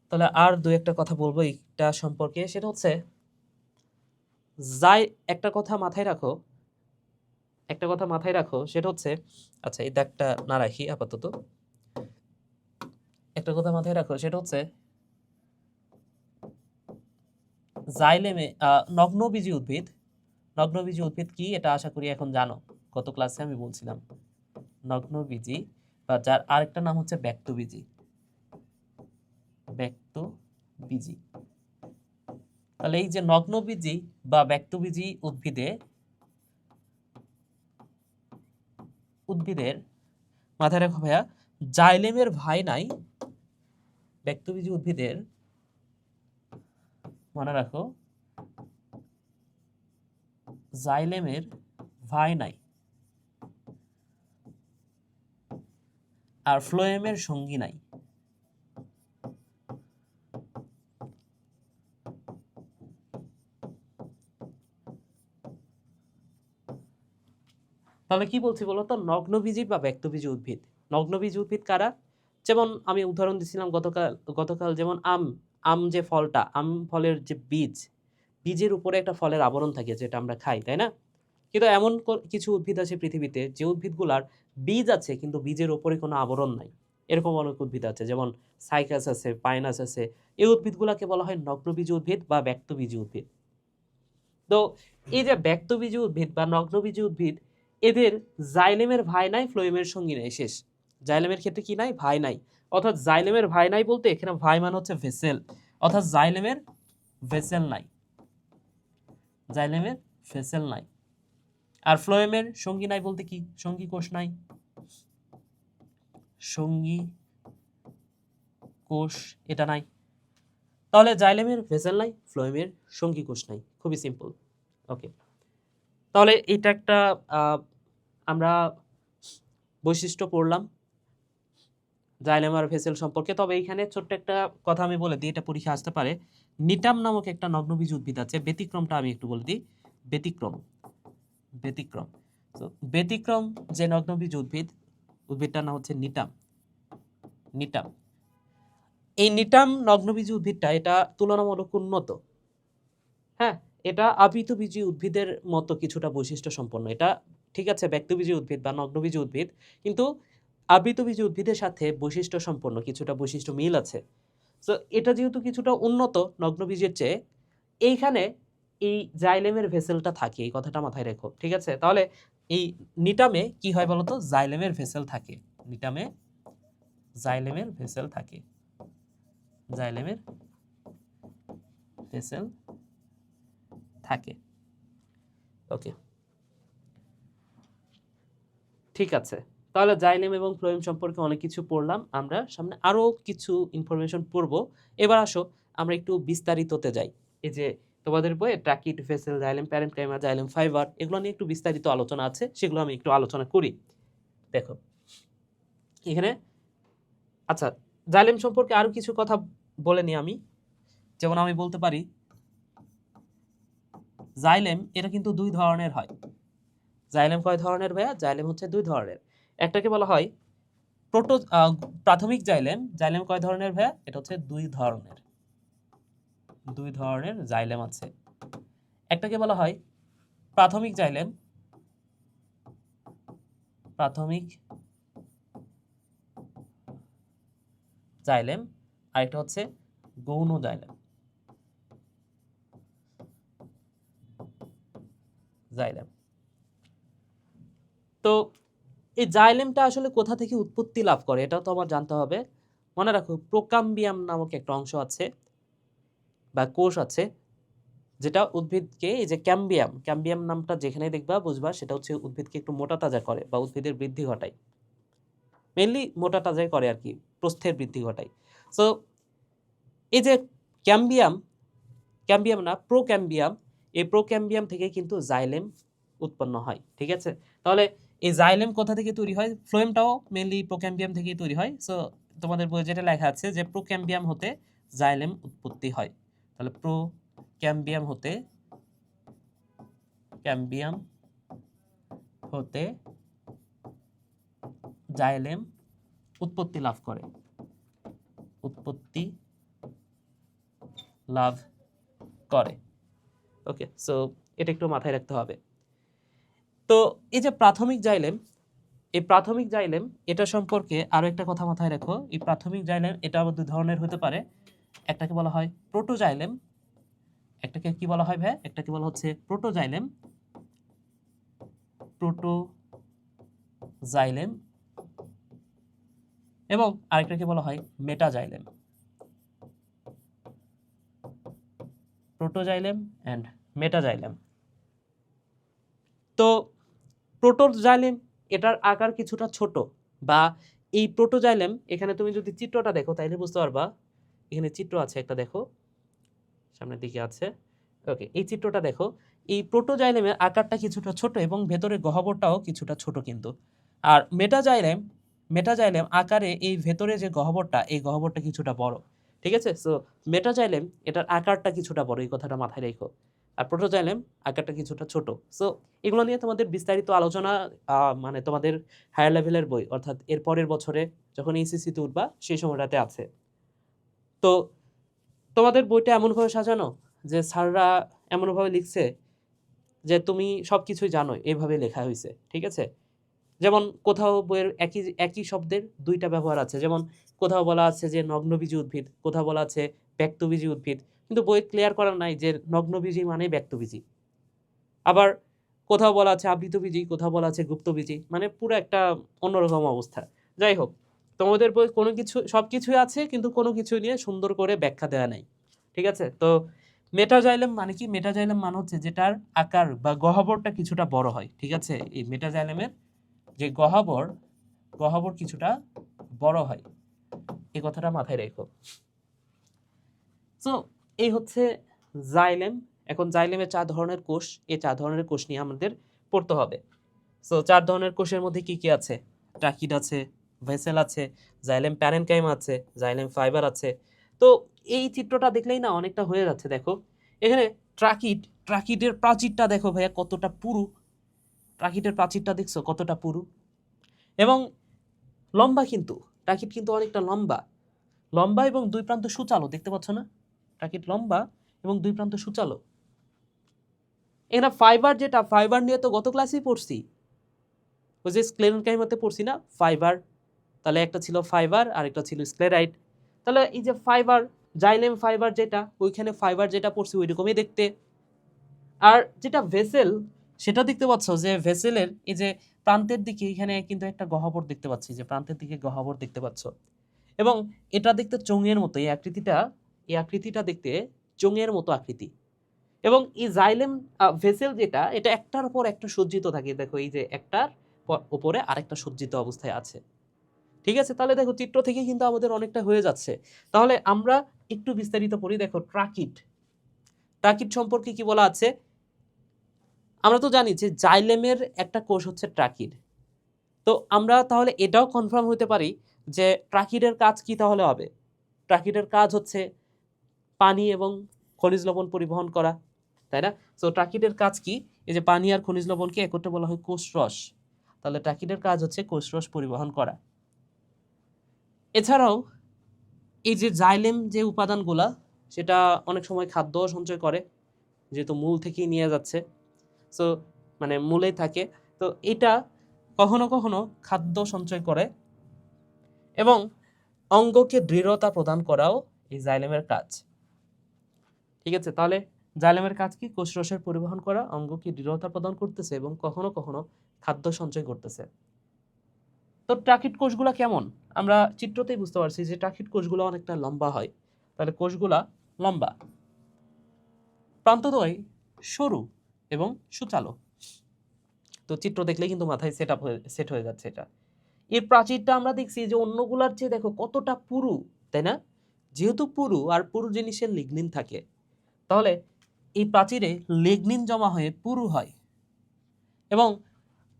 তাহলে আর দু একটা কথা বলবো এইটা সম্পর্কে, সেটা হচ্ছে একটা কথা মাথায় রাখো, সেটা হচ্ছে, আচ্ছা এই দাগটা না রাখি আপাতত, একটা কথা মাথায় রাখো, সেটা হচ্ছে জাইলেমে নগ্নবীজী উদ্ভিদ কি এটা আশা করি এখন জানো, গত ক্লাসে আমি বলছিলাম। নগ্নবীজী বা যার আরেকটা নাম হচ্ছে ব্যক্তবীজী। তাহলে এই যে নগ্নবীজী বা ব্যক্তবীজী উদ্ভিদের মাথায় রাখো ভাইয়া, জাইলেমের ভাই নাই। ব্যক্তবীজী উদ্ভিদের মনে রাখো, জাইলেমের ভাই নাই আর ফ্লোয়েমের সঙ্গী নাই। তাহলে কি বলছি বলতো? নগ্নবীজী বা ব্যক্তবীজী উদ্ভিদ। নগ্নবীজী উদ্ভিদ কারা? যেমন আমি উদাহরণ দিছিলাম গতকাল যেমন আম যে ফলটা, আম ফলের যে বীজের উপরে একটা ফলের আবরণ থাকে যেটা আমরা খাই, তাই না? কিন্তু এমন কিছু উদ্ভিদ আছে পৃথিবীতে যে উদ্ভিদগুলার বীজ আছে কিন্তু বীজের উপরে কোনো আবরণ নাই। এরকম অনেক উদ্ভিদ আছে, যেমন সাইকাস আছে, পাইনাস আছে। এই উদ্ভিদগুলোকে বলা হয় নগ্নবীজী উদ্ভিদ বা ব্যক্তবীজী উদ্ভিদ। তো এই যে ব্যক্তবীজী উদ্ভিদ বা নগ্নবীজী উদ্ভিদ, এদের জাইলেমের ভাই নাই, ফ্লোয়েমের সঙ্গী নাই, শেষ। জাইলেমের ক্ষেত্রে কি নাই? ভাই নাই। অর্থাৎ জাইলেমের ভাই নাই বলতে এখানে ভাই মানে হচ্ছে ভেসেল, অর্থাৎ জাইলেমের ভেসেল নাই, জাইলেমের ভেসেল নাই। আর ফ্লোয়েমের সঙ্গী নাই বলতে কি? সঙ্গী কোষ নাই, সঙ্গী কোষ এটা নাই। তাহলে জাইলেমের ভেসেল নাই, ফ্লোয়েমের সঙ্গী কোষ নাই, খুবই সিম্পল। ওকে, তাহলে এটা একটা আমরা বৈশিষ্ট্য পড়লাম জাইলেম আর ভেসেল সম্পর্কে। তবে এইখানে ছোট্ট একটা কথা আমি বলে দিই, এটা পরীক্ষা আসতে পারে। নিটাম নামক একটা নগ্নবীজ উদ্ভিদ আছে, ব্যতিক্রমটা আমি একটু বলে দিই। ব্যতিক্রম তো ব্যতিক্রম যে নগ্নবীজ উদ্ভিদটার নাম হচ্ছে নিটাম। এই নিটাম নগ্নবীজী উদ্ভিদটা এটা তুলনামূলক উন্নত। হ্যাঁ, এটা আবৃতবীজী উদ্ভিদের মতো কিছুটা বৈশিষ্ট্য সম্পন্ন। এটা ঠিক আছে ব্যক্তবীজী উদ্ভিদ বা নগ্নবীজী উদ্ভিদ, কিন্তু আবৃতবীজী উদ্ভিদের সাথে বৈশিষ্ট্য সম্পন্ন কিছুটা বৈশিষ্ট্য মিল আছে। সো এটা যেহেতু কিছুটা উন্নত নগ্নবীজের চেয়ে, এইখানে এই জাইলেমের ভেসেলটা থাকে, এই কথাটা মাথায় রেখো। ঠিক আছে? তাহলে এই নিটামে কি হয় বলতো? জাইলেমের ভেসেল থাকে। নিটামে জাইলেমের ভেসেল থাকে। জাইলেমের ভেসেল থাকে। ওকে, ঠিক আছে। তাহলে জাইলেম এবং ফ্লোয়েম সম্পর্কে অনেক কিছু পড়লাম আমরা। সামনে আরো কিছু ইনফরমেশন পড়ব। এবার আসো আমরা একটু বিস্তারিততে যাই। এই যে তোমাদের বইয়ে tracheid, vessel, xylem parenchyma, xylem fibre এগুলো নিয়ে একটু বিস্তারিত আলোচনা আছে, সেগুলো আমি একটু আলোচনা করি। দেখো এখানে, আচ্ছা, জাইলেম সম্পর্কে আরো কিছু কথা বলে নিই আমি। যেমন আমি বলতে পারি জাইলেম এটা কিন্তু দুই ধরনের হয়। জাইলেম কয় ধরনের ভাইয়া? জাইলেম হচ্ছে দুই ধরনের। একটাকে বলা হয় প্রাথমিক জাইলেম। জাইলেম কয় ধরনের ভাইয়া? এটা হচ্ছে দুই ধরনের। দুই ধরনের জাইলেম আছে। একটাকে বলা হয় প্রাথমিক জাইলেম, প্রাথমিক জাইলেম, আর একটা হচ্ছে গৌণ জাইলেম। জাইলেম। তো এই জাইলেমটা আসলে কোথা থেকে উৎপত্তি লাভ করে এটাও তো আমার জানতে হবে। মনে রাখো প্রোকাম্বিয়াম নামক একটা অংশ আছে বা কোষ আছে, যেটা উদ্ভিদকে, এই যে ক্যাম্বিয়াম, ক্যাম্বিয়াম নামটা যেখানে দেখবা বুঝবা সেটা হচ্ছে উদ্ভিদকে একটু মোটা তাজা করে বা উদ্ভিদের বৃদ্ধি ঘটায়। মেইনলি মোটা তাজাই করে আর কি, প্রস্থের বৃদ্ধি ঘটায়। সো এই যে ক্যাম্বিয়াম, ক্যাম্বিয়াম না প্রোক্যাম্বিয়াম, এই প্রোক্যাম্বিয়াম থেকে কিন্তু জাইলেম উৎপন্ন হয়। ঠিক আছে? তাহলে এই জাইলেম কোথা থেকে তৈরি হয়? ফ্লোয়েমটাও মেইনলি প্রোক্যাম্বিয়াম থেকেই তৈরি হয়। সো তোমাদের বইয়ে যেটা লেখা আছে যে প্রোক্যাম্বিয়াম হতে জাইলেম উৎপত্তি হয়। তাহলে প্রোক্যাম্বিয়াম হতে, ক্যাম্বিয়াম হতে জাইলেম উৎপত্তি লাভ করে। উৎপত্তি লাভ করে। ওকে, সো এটা একটু মাথায় রাখতে হবে। তো এই যে প্রাথমিক জাইলেম, এই প্রাথমিক জাইলেম এটা সম্পর্কে আরো একটা কথা মাথায় রাখো। এই প্রাথমিক জাইলেম এটা আবার দুই ধরনের হতে পারে। একটাকে বলা হয় প্রোটোজাইলেম, একটাকে কি বলা হয় ভাই? একটাকে বলা হচ্ছে প্রোটোজাইলেম, প্রোটোজাইলেম, এবং আরেকটাকে বলা হয় মেটাজাইলেম। Protoxylem and metaxylem. তো প্রোটোজাইলেম এটার আকার কিছুটা ছোট, বা এই প্রোটোজাইলেম, এখানে তুমি যদি চিত্রটা দেখো তাইলে বুঝতে পারবা। এখানে চিত্র আছে একটা, দেখো সামনের দিকে আছে। ওকে, এই চিত্রটা দেখো। এই প্রোটোজাইলেমের আকারটা কিছুটা ছোট এবং ভেতরের গহ্বরটাও কিছুটা ছোট কিন্তু। আর মেটাজাইলেম, মেটাজাইলেম আকারে এই ভেতরে যে গহ্বরটা, এই গহ্বরটা কিছুটা বড়। ঠিক আছে? সো মেটাজাইলেম এটার আকারটা কিছুটা বড়, এই কথাটা মাথায় রেখো। আর প্রোটোজাইলেম আকারটা কিছুটা ছোট। সো এগুলো নিয়ে তোমাদের বিস্তারিত আলোচনা, মানে তোমাদের হায়ার লেভেলের বই, অর্থাৎ এর পরের বছরে যখন এইচএসসিতে উঠবা সেই সময়টাতে আছে। তো তোমাদের বইটা এমনভাবে সাজানো যে স্যাররা এমনভাবে লিখছে যে তুমি সব কিছুই জানো, এভাবে লেখা হয়েছে। ঠিক আছে? যেমন কোথাও বইয়ের একই একই শব্দের দুইটা ব্যবহার আছে। যেমন কোথাও বলা আছে যে নগ্নবীজী উদ্ভিদ, কোথাও বলা আছে ব্যক্তবীজী উদ্ভিদ, কিন্তু বই ক্লিয়ার করা নাই যে নগ্নবীজী মানে ব্যক্তবীজী। আবার কোথাও বলা আছে আবৃতবীজী, কোথাও বলা আছে গুপ্তবীজী, মানে পুরো একটা অন্যরকম অবস্থা। যাই হোক, তোমাদের বই কোনো কিছু, সব কিছুই আছে কিন্তু কোনো কিছু নিয়ে সুন্দর করে ব্যাখ্যা দেওয়া নাই। ঠিক আছে? তো মেটাজাইলেম মানে কি? মেটাজাইলেম মানে হচ্ছে যেটার আকার বা গহ্বরটা কিছুটা বড় হয়। ঠিক আছে? এই মেটাজাইলেমের যে গহ্বর, গহ্বর কিছুটা বড় হয়, এই কথাটা মাথায় রেখো। সো এই হচ্ছে জাইলেম। এখন জাইলেমের 4 ধরনের কোষ, এই 4 ধরনের কোষ নিয়ে আমাদের পড়তে হবে। সো 4 ধরনের কোষের মধ্যে কি কি আছে? ট্রাকিড আছে, ভেসেল আছে, জাইলেম প্যারেনকাইমা আছে, জাইলেম ফাইবার আছে। তো এই চিত্রটা দেখলেই না অনেকটা হয়ে যাচ্ছে। দেখো এখানে ট্রাকিড, ট্রাকিডের প্রাচীরটা দেখো ভাইয়া কতটা পুরু। ট্রাকিডের প্রাচীরটা দেখছো কতটা পুরু এবং লম্বা, কিন্তু ট্রাকিড কিন্তু অনেকটা লম্বা। লম্বা এবং দুই প্রান্ত সুচালো, দেখতে পাচ্ছ না? ট্রাকিট লম্বা এবং দুই প্রান্ত সুচালো। এখানে ফাইবার, যেটা ফাইবার নিয়ে তো গত ক্লাসেই পড়ছি, ওই যে স্ক্লেরনকাইমাতে পড়ছি না ফাইবার, তাহলে একটা ছিল ফাইবার আর একটা ছিল স্ক্লেরাইট। তাহলে এই যে ফাইবার, জাইলেম ফাইবার যেটা, ওইখানে ফাইবার যেটা পড়ছি ওই রকমই দেখতে। আর যেটা ভেসেল, সেটা দেখতে পাচ্ছ যে ভেসেলের এই যে প্রান্তের দিকে এখানে কিন্তু একটা গহ্বর দেখতে পাচ্ছি, যে প্রান্তের দিকে গহ্বর দেখতে পাচ্ছ, এবং এটা দেখতে চোঙের মতো, এই আকৃতিটা দেখতে চোঙের মতো আকৃতি। এবং এই জাইলেম ভেসেল যেটা, এটা একটার উপর একটা সজ্জিত থাকে, দেখো এই যে একটার উপরে আরেকটা সজ্জিত অবস্থায় আছে। ঠিক আছে, তাহলে দেখো চিত্র থেকে কিন্তু আমাদের অনেকটা হয়ে যাচ্ছে। তাহলে আমরা একটু বিস্তারিত পড়ি। দেখো ট্রাকিট সম্পর্কে কি বলা আছে। আমরা তো জানি যে জাইলেমের একটা কোষ হচ্ছে ট্রাকিড। তো আমরা তাহলে এটাও কনফার্ম হতে পারি যে ট্রাকিডের কাজ কি তাহলে হবে। ট্রাকিডের কাজ হচ্ছে পানি এবং খনিজ লবণ পরিবহন করা, তাই না? সো ট্রাকিডের কাজ কি? এই যে পানি আর খনিজ লবণকে একত্রে বলা হয় কোষরস। তাহলে ট্রাকিডের কাজ হচ্ছে কোষরস পরিবহন করা। এছাড়াও এই যে জাইলেম যে উপাদানগুলা, সেটা অনেক সময় খাদ্য সঞ্চয় করে, যেহেতু মূল থেকেই নিয়ে যাচ্ছে, সো মানে মূলেই থাকে। তো এটা কখনো কখনো খাদ্য সঞ্চয় করে এবং অঙ্গকে দৃঢ়তা প্রদান করাও এই জাইলেমের কাজ। ঠিক আছে, তাহলে জাইলেমের কাজ কি? কোষরসের পরিবহন করা, অঙ্গকে দৃঢ়তা প্রদান করতেছে এবং কখনো কখনো খাদ্য সঞ্চয় করতেছে। তো ট্রাকিড কোষগুলা কেমন? আমরা চিত্রতেই বুঝতে পারছি যে ট্রাকিড কোষগুলো অনেকটা লম্বা হয়। তাহলে কোষগুলা লম্বা, প্রান্তদ্বয় সরু এবং সুচালো। তো চিত্র দেখলে কিন্তু মাথায় সেট হয়ে যাচ্ছে এটা। এর প্রাচীরটা আমরা দেখছি যে অন্যগুলার চেয়ে দেখো কতটা পুরু, তাই না? যেহেতু পুরু, আর পুরু জিনিসের লিগনিন থাকে, তাহলে এই প্রাচীরে লিগনিন জমা হয়ে পুরু হয়। এবং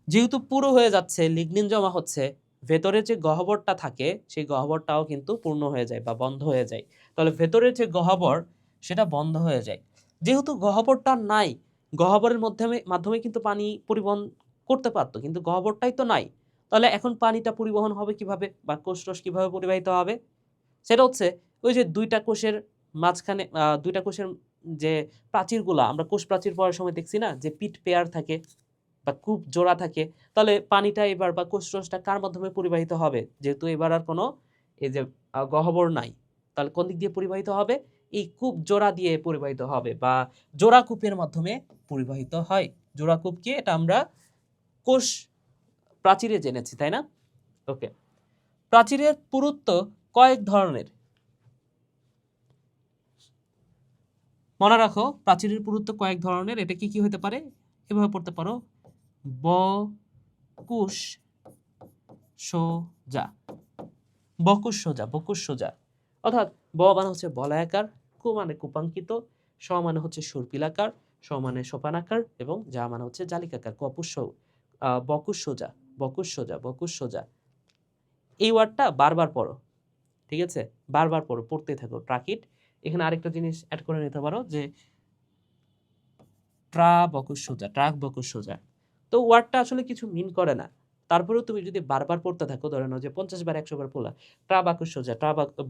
যেহেতু পুরু হয়ে যাচ্ছে, লিগনিন জমা হচ্ছে, ভেতরে যে গহ্বরটা থাকে সেই গহ্বরটাও কিন্তু পূর্ণ হয়ে যায় বা বন্ধ হয়ে যায়। তাহলে ভেতরের যে গহ্বর সেটা বন্ধ হয়ে যায়। যেহেতু গহ্বরটা নাই, গহ্বরের মাধ্যমে কিন্তু পানি পরিবহন করতে পারতো, কিন্তু গহ্বরটাই তো নাই। তাহলে এখন পানিটা পরিবহন হবে কিভাবে, বা কোষরস কিভাবে পরিবাহিত হবে? সেটা হচ্ছে ওই যে দুইটা কোষের মাঝখানে, দুইটা কোষের যে প্রাচীরগুলা, আমরা কোষ প্রাচীর পড়ার সময় দেখছি না যে পিট পেয়ার থাকে বা কূপ জোড়া থাকে। তাহলে পানিটা এবার বা কোষরসটা কার মাধ্যমে পরিবাহিত হবে? যেহেতু এবার আর কোনো এই যে গহ্বর নাই, তাহলে কোন দিক দিয়ে পরিবাহিত হবে? এই কূপ জোড়া দিয়ে পরিবাহিত হবে, বা জোড়া কূপের মাধ্যমে পরিবাহিত হয়। জোড়া কূপ কি, এটা আমরা কোষ প্রাচীরে জেনেছি, তাই না? ওকে, প্রাচীরের পুরুত্ব কয়েক ধরনের। মনে রাখো, প্রাচীরের পুরুত্ব কয়েক ধরনের। এটা কি কি হতে পারে? এভাবে পড়তে পারো, বকুশ সোজা, বকুশ সোজা, বকুশ সোজা। অর্থাৎ ব মানে হচ্ছে বলয়াকার, কু মানে কূপাঙ্কিত, স মানে হচ্ছে সর্পিলাকার, স মানে সোপানাকার, এবং যা মানে হচ্ছে জালিকাকার। বকুশ সোজা, বকুশ সোজা, বকুশ সোজা। এই ওয়ার্ডটা বারবার পড়ো, ঠিক আছে? বারবার পড়ো, পড়তে থাকো। ট্রাকিট, এখানে আরেকটা জিনিস অ্যাড করে নিতে পারো যে বকুশ সোজা, ট্রাক বকুশ সোজা। তো ওয়ার্ডটা আসলে কিছু মিন করে না, তারপরেও তুমি যদি বারবার পড়তে থাকো, ধরে নাও যে 50 বার 100 বার পড়লা, বাকুশ সোজা,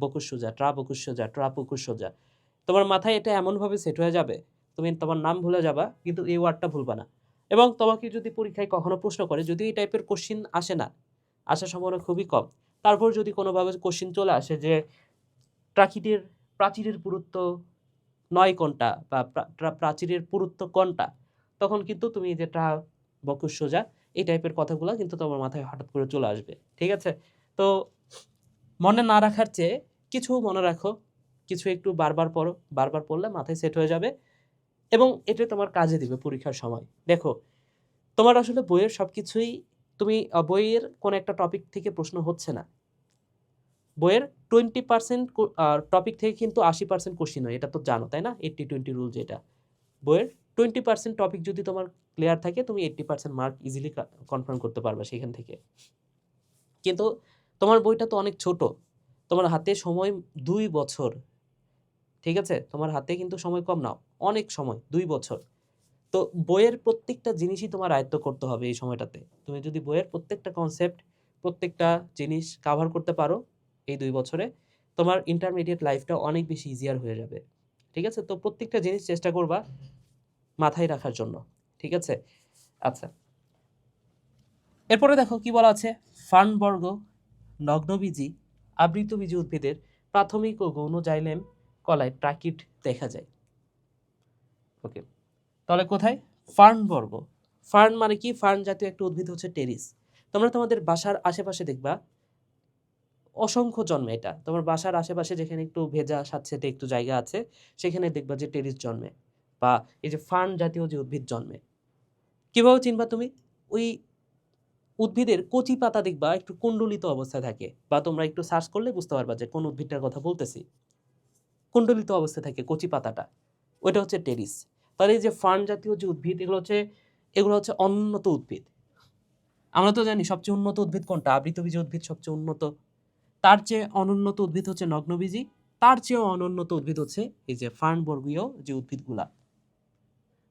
বকুশ সোজা, বকুশ সোজা, বকুশ সোজা, তোমার মাথায় এটা এমনভাবে সেট হয়ে যাবে, তুমি তোমার নাম ভুলে যাবা কিন্তু এই ওয়ার্ডটা ভুলবা না। এবং তোমাকে যদি পরীক্ষায় কখনো প্রশ্ন করে, যদি এই টাইপের কোশ্চিন আসে না, আসার সম্ভাবনা খুবই কম, তারপর যদি কোনোভাবে কোশ্চিন চলে আসে যে ট্রাকিটের প্রাচীরের পুরুত্ব 9 কোনটা, বা প্রাচীরের পুরুত্ব কোনটা, তখন কিন্তু তুমি যেটা বকুশ সোজা এই টাইপের কথাগুলো কিন্তু তোমার মাথায় হঠাৎ করে চলে আসবে। ঠিক আছে, তো মনে না রাখার চেয়ে কিছু মনে রাখো, কিছু একটু বারবার পড়ো, বারবার পড়লে মাথায় সেট হয়ে যাবে এবং এটা তোমার কাজে দিবে পরীক্ষার সময়। দেখো, তোমার আসলে বইয়ের সবকিছুই, তুমি বইয়ের কোন একটা টপিক থেকে প্রশ্ন হচ্ছে না, বইয়ের 20% টপিক থেকে কিন্তু 80% কোশ্চিন হয়, এটা তো জানো, তাই না? 80-20 রুল যেটা, বইয়ের 20% টপিক যদি তোমার ক্লিয়ার থাকে, তুমি 80% মার্ক ইজিলি কনফার্ম করতে পারবে সেখান থেকে। কিন্তু তোমার বইটা তো অনেক ছোট, তোমার হাতে সময় 2 বছর, ঠিক আছে? তোমার হাতে কিন্তু সময় কম নাও, অনেক সময়, 2 বছর। তো বইয়ের প্রত্যেকটা জিনিসই তোমার আয়ত্ত করতে হবে এই সময়টাতে। তুমি যদি বইয়ের প্রত্যেকটা কনসেপ্ট, প্রত্যেকটা জিনিস কাভার করতে পারো এই 2 বছরে, তোমার ইন্টারমিডিয়েট লাইফটা অনেক বেশি ইজিয়ার হয়ে যাবে। ঠিক আছে? তো প্রত্যেকটা জিনিস চেষ্টা করবা মাথায় রাখার জন্য। ঠিক আছে? আচ্ছা, এরপরে দেখো কি বলা আছে, ফার্নবর্গ নগ্নবীজি আবৃতবীজি উদ্ভিদের প্রাথমিক ও গৌণ জাইলেম কলায় প্রাকৃত দেখা যায়। ওকে, তাহলে কোথায়? ফার্নবর্গ। ফার্ন মানে কি? ফার্ন জাতীয় একটা উদ্ভিদ হচ্ছে টেরিস। তোমরা তোমাদের বাসার আশেপাশে দেখবা অসংখ্য জন্মে। এটা তোমার বাসার আশেপাশে যেখানে একটু ভেজা স্যাঁতসেঁতে একটু জায়গা আছে সেখানে দেখবা যে টেরিস জন্মে, বা এই যে ফার্ন জাতীয় যে উদ্ভিদ জন্মে। কিভাবে চিনবা তুমি? ওই উদ্ভিদের কচি পাতা দেখবা একটু কুণ্ডলিত অবস্থায় থাকে, বা তোমরা একটু সার্চ করলে বুঝতে পারবা যে কোন উদ্ভিদটার কথা বলতেছি। কুণ্ডলিত অবস্থায় থাকে কচি পাতাটা, ওইটা হচ্ছে টেরিস। তাহলে এই যে ফার্ন জাতীয় যে উদ্ভিদ এগুলো হচ্ছে অনুন্নত উদ্ভিদ। আমরা তো জানি সবচেয়ে উন্নত উদ্ভিদ কোনটা? আবৃতবীজি উদ্ভিদ সবচেয়ে উন্নত। তার চেয়ে অনুন্নত উদ্ভিদ হচ্ছে নগ্নবীজি, তার চেয়েও অনুন্নত উদ্ভিদ হচ্ছে এই যে ফার্নবর্গীয় যে উদ্ভিদগুলা।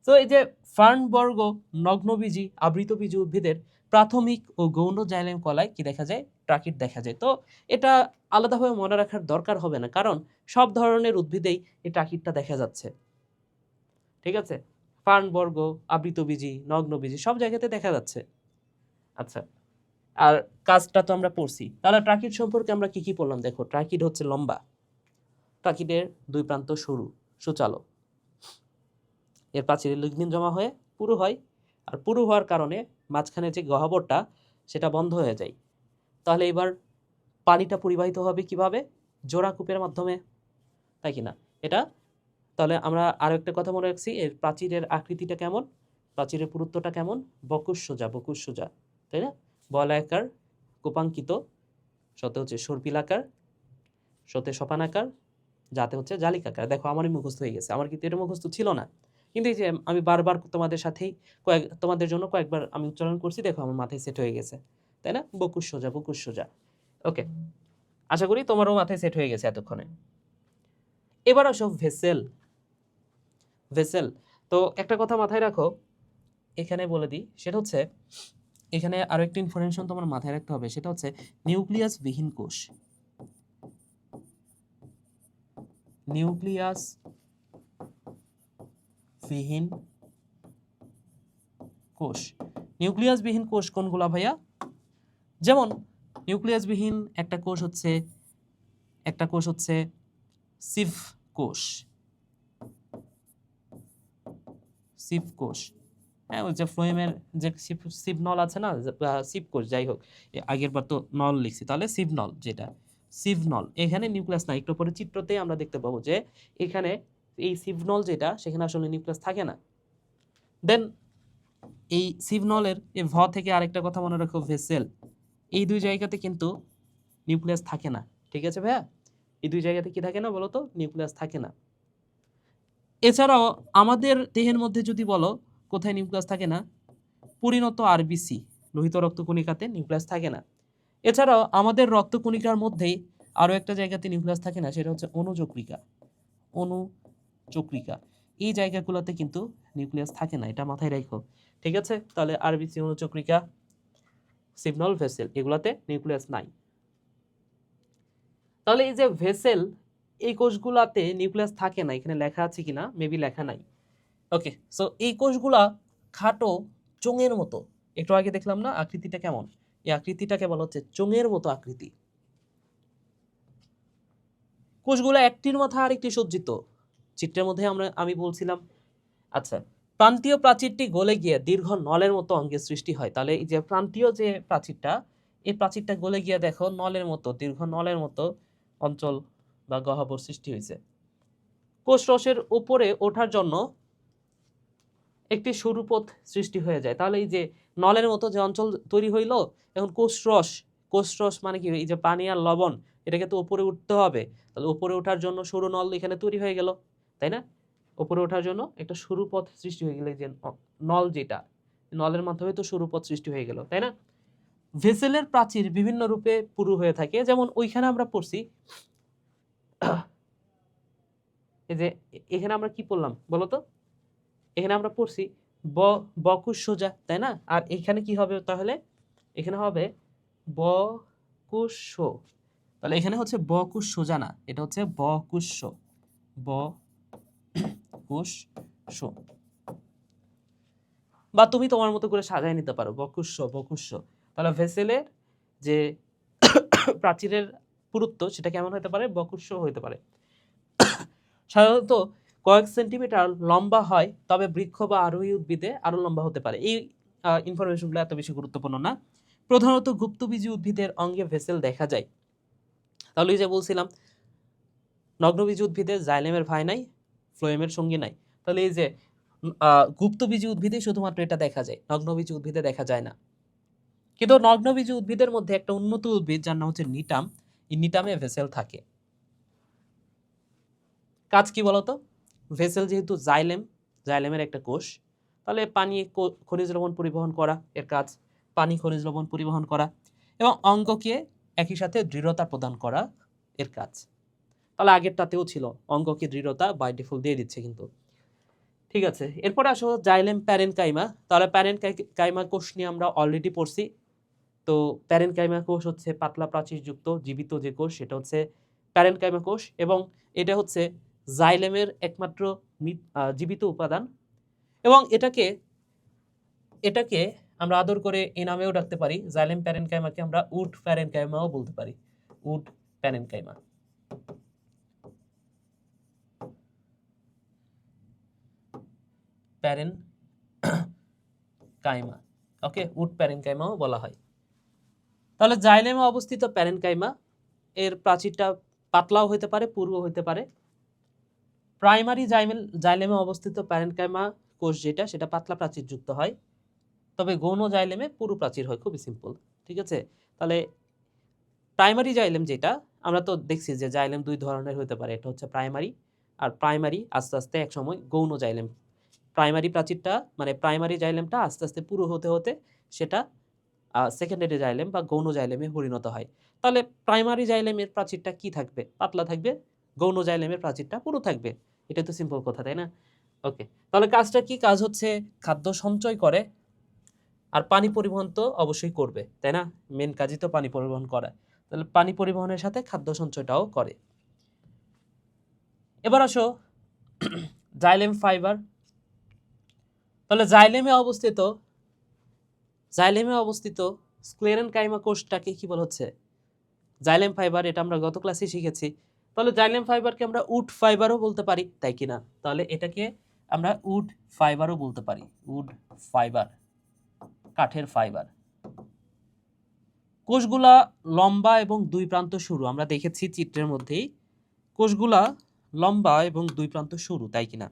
তো এই যে ফার্নবর্গ নগ্নবীজি আবৃতবীজি উদ্ভিদের প্রাথমিক ও গৌণ জাইলেম কলায় কি দেখা যায়? প্রাকৃত দেখা যায়। তো এটা আলাদাভাবে মনে রাখার দরকার হবে না, কারণ সব ধরনের উদ্ভিদেই এই প্রাকৃতটা দেখা যাচ্ছে। ঠিক আছে? ফার্নবর্গ, আবৃতবীজি, নগ্নবীজি সব জায়গাতে দেখা যাচ্ছে। আচ্ছা, আর কাজটা তো আমরা পড়ছি। তাহলে ট্রাকিড সম্পর্কে আমরা কি কি পড়লাম? দেখো, ট্রাকিড হচ্ছে লম্বা, ট্রাকিডের দুই প্রান্ত সরু সুচালো, এর প্রাচীরে লিগনিন জমা হয়ে পুরু হয়, আর পুরু হওয়ার কারণে মাঝখানে যে গহ্বরটা সেটা বন্ধ হয়ে যায়। তাহলে এবার পানিটা পরিবাহিত হবে কিভাবে? জোড়াকূপের মাধ্যমে, তাই কি না? এটা তাহলে আমরা আরো একটা কথা মনে রাখছি, এর প্রাচীরের আকৃতিটা কেমন, প্রাচীরের পুরুত্বটা কেমন? বকুশ সোজা, তাই না? বলয়াকার, কোপাঙ্কিত, সতে হচ্ছে সর্পিলাকার, সতে সোপানাকার, যাতে হচ্ছে জালিকাকার। দেখো আমারই মুখস্থ হয়ে গেছে, আমার কিন্তু এটা মুখস্থ ছিল না, কিন্তু এই যে আমি বারবার তোমাদের সাথেই তোমাদের জন্য কয়েকবার আমি উচ্চারণ করছি, দেখো আমার মাথায় সেট হয়ে গেছে, তাই না? বকুশ সোজা। ওকে, আশা করি তোমারও মাথায় সেট হয়ে গেছে এতক্ষণে। এবার আসো ভেসেল। তো একটা কথা মাথায় রাখো, এখানে বলে দিই, সেটা হচ্ছে এখানে আরো একটা ইনফরমেশন তোমার মাথায় রাখতে হবে, সেটা হচ্ছে নিউক্লিয়াস বিহীন কোষ। নিউক্লিয়াস বিহীন কোষ। নিউক্লিয়াস বিহীন কোষ কোনগুলা ভাইয়া? যেমন নিউক্লিয়াস বিহীন একটা কোষ হচ্ছে সিভ কোষ। হ্যাঁ, ওই যে ফ্লোয়েমের যে সিভ নল আছে না, সিভ কোষ, যাই হোক, আগের বার তো নল লিখছি, তাহলে সিভ নল, যেটা সিভ নল, এখানে নিউক্লিয়াস নাই। একটু পরে চিত্রতে আমরা দেখতে পাবো যে এখানে এই সিভ নল যেটা, সেখানে আসলে নিউক্লিয়াস থাকে না। দেন এই সিভ নলের এই ভ থেকে আরেকটা কথা মনে রাখো, ভেসেল, এই দুই জায়গাতে কিন্তু নিউক্লিয়াস থাকে না। ঠিক আছে ভাইয়া? এই দুই জায়গাতে কি থাকে না বলো তো? নিউক্লিয়াস থাকে না। এছাড়াও আমাদের দেহের মধ্যে যদি বলো কোথায় নিউক্লিয়াস থাকে না, পরিণত আরবিসি লোহিত রক্তকণিকাতে নিউক্লিয়াস থাকে না। এছাড়াও আমাদের রক্তকণিকার মধ্যেই আরও একটা জায়গাতে নিউক্লিয়াস থাকে না, সেটা হচ্ছে অনুচক্রিকা। এই জায়গাগুলোতে কিন্তু নিউক্লিয়াস থাকে না, এটা মাথায় রাখো। ঠিক আছে? তাহলে আরবিসি, অনুচক্রিকা, সিগন্যাল, ভেসেল, এগুলাতে নিউক্লিয়াস নাই। তাহলে এই যে ভেসেল, এই কোষগুলাতে নিউক্লিয়াস থাকে না, এখানে লেখা আছে কিনা, মেবি লেখা নাই। ওকে, সো এই কোষগুলা খাটো চোঙের মতো, একটু আগে দেখলাম না আকৃতিটা কেমন, এই আকৃতিটাকে বলা হচ্ছে চোঙের মতো আকৃতি। কোষগুলো একটির মাথা আরেকটি সজ্জিত, চিত্রের মধ্যে আমি বলছিলাম। আচ্ছা, প্রান্তীয় প্রাচীরটি গলে গিয়ে দীর্ঘ নলের মতো অঙ্গের সৃষ্টি হয়। তাহলে এই যে প্রান্তীয় যে প্রাচীরটা, এই প্রাচীরটা গলে গিয়ে দেখো নলের মতো, দীর্ঘ নলের মতো অঞ্চল বা গহ্বর সৃষ্টি হয়েছে। কোষ রসের উপরে ওঠার জন্য একটি সরু পথ সৃষ্টি হয়ে যায়। তাহলে এই যে নলের মতো যে অঞ্চল তৈরি হইলো, এখন কোষ রস মানে কি? এই যে পানি আর লবণ, এটাকে তো উপরে উঠতে হবে, তাহলে উপরে ওঠার জন্য সরু নল এখানে তৈরি হয়ে গেল, তাই না? উপরে ওঠার জন্য একটা সরু পথ সৃষ্টি হয়ে গেলে, যে নল, যেটা নলের মাধ্যমে তো সরু পথ সৃষ্টি হয়ে গেল, তাই না? ভেসেলের প্রাচীর বিভিন্ন রূপে পুরু হয়ে থাকে, যেমন ওইখানে আমরা পড়ছি, এই যে এখানে আমরা কি পড়লাম বলতো? এখানে আমরা পড়ছি বকুশ সোজা, তাই না? আর এখানে কি হবে তাহলে? এখানে হবে বকুশ। তাহলে এখানে হচ্ছে বকুশ সোজা না, এটা হচ্ছে বকুশ, বকুশ, বা তুমি তোমার মতো করে সাজায় নিতে পারো বকুশ। তাহলে ভেসেলের যে প্রাচীরের পুরুত্ব সেটা কেমন হতে পারে, বকুশ হতে পারে। সাধারণত কয়েক সেন্টিমিটার লম্বা হয়, তবে বৃক্ষ বা আরোহী উদ্ভিদে আরো লম্বা হতে পারে। এই ইনফরমেশনগুলো এত বেশি গুরুত্বপূর্ণ না। প্রধানত গুপ্তবীজী উদ্ভিদের অঙ্গে ভেসেল দেখা যায়। তাহলে এই যে বলছিলাম নগ্নবীজী উদ্ভিদে জাইলেমের ভাই নাই, ফ্লোয়েমের সঙ্গী নাই। তাহলে এই যে গুপ্তবীজী উদ্ভিদে শুধুমাত্র এটা দেখা যায়, নগ্নবীজী উদ্ভিদে দেখা যায় না। কিন্তু নগ্নবীজী উদ্ভিদের মধ্যে একটা উন্নত উদ্ভিদ যার নাম হচ্ছে নিটাম, এই নিটামে ভেসেল থাকে। কাজ কি বলতো, ভেসেল যেহেতু জাইলেমের একটা কোষ, তাহলে পানি খনিজ লবণ পরিবহন করা এর কাজ, পানি খনিজ লবণ পরিবহন করা এবং অঙ্গকে একই সাথে দৃঢ়তা প্রদান করা এর কাজ। তাহলে আগেরটাতেও ছিল, অঙ্গকে দৃঢ়তা বাই ডিফল্ট দিয়ে দিচ্ছে কিন্তু। ঠিক আছে, এরপরে আসো জাইলেম প্যারেনকাইমা। তাহলে প্যারেনকাইমা কোষ নিয়ে আমরা অলরেডি পড়ছি। তো প্যারেনকাইমা কোষ হচ্ছে পাতলা প্রাচীরযুক্ত জীবিত যে কোষ, সেটা হচ্ছে প্যারেনকাইমা কোষ, এবং এটা হচ্ছে জাইলেমের একমাত্র জীবিত উপাদান। এবং এটাকে আমরা আদর করে এই নামেও ডাকতে পারি, জাইলেম প্যারেনকাইমাকে আমরা উড প্যারেনকাইমাও বলতে পারি, wood parenchyma. Parenchyma, okay, wood প্যারেনকাইমাও বলা হয়। তাহলে জাইলেমে অবস্থিত প্যারেনকাইমা এর প্রাচীরটা পাতলাও হতে পারে, পুরুও হতে পারে। প্রাইমারি জাইলেমে অবস্থিত প্যারেনকাইমা কোষ যেটা, সেটা পাতলা প্রাচীরযুক্ত হয়, তবে গৌণ জাইলেমে পুরু প্রাচীর হয়। খুবই সিম্পল, ঠিক আছে। তাহলে প্রাইমারি জাইলেম যেটা, আমরা তো দেখছি যে জাইলেম দুই ধরনের হতে পারে, এটা হচ্ছে প্রাইমারি, আর প্রাইমারি আস্তে আস্তে এক সময় গৌণ জাইলেম, প্রাইমারি প্রাচীরটা মানে প্রাইমারি জাইলেমটা আস্তে আস্তে পুরো হতে হতে সেটা সেকেন্ডারি জাইলেম বা গৌণ জাইলেমে পরিণত হয়। তাহলে প্রাইমারি জাইলেমের প্রাচীরটা কি থাকবে, পাতলা থাকবে, গৌণ জাইলেমের প্রাচীরটা পুরো থাকবে। এটা তো সিম্পল কথা, তাই না? ওকে, তাহলে কাজটা কি, কাজ হচ্ছে খাদ্য সঞ্চয় করে, আর পানি পরিবহন তো অবশ্যই করবে, তাই না? মেন কাজই তো পানি পরিবহন করা, তাহলে পানি পরিবহনের সাথে খাদ্য সঞ্চয়টাও করে। এবার আসো জাইলেম ফাইবার। তাহলে জাইলেমে অবস্থিত স্ক্লেরেনকাইমা কোষটাকে কি বলা হচ্ছে, জাইলেম ফাইবার। এটা আমরা গত ক্লাসে শিখেছি। তাহলে জাইলেম ফাইবারকে আমরা উড ফাইবারও বলতে পারি, তাই কি না? তাহলে এটাকে আমরা উড ফাইবারও বলতে পারি, উড ফাইবার, কাঠের ফাইবার। কোষগুলা লম্বা এবং দুই প্রান্ত সরু, আমরা দেখেছি চিত্রের মধ্যেই কোষগুলা লম্বা এবং দুই প্রান্ত সরু, তাই কিনা?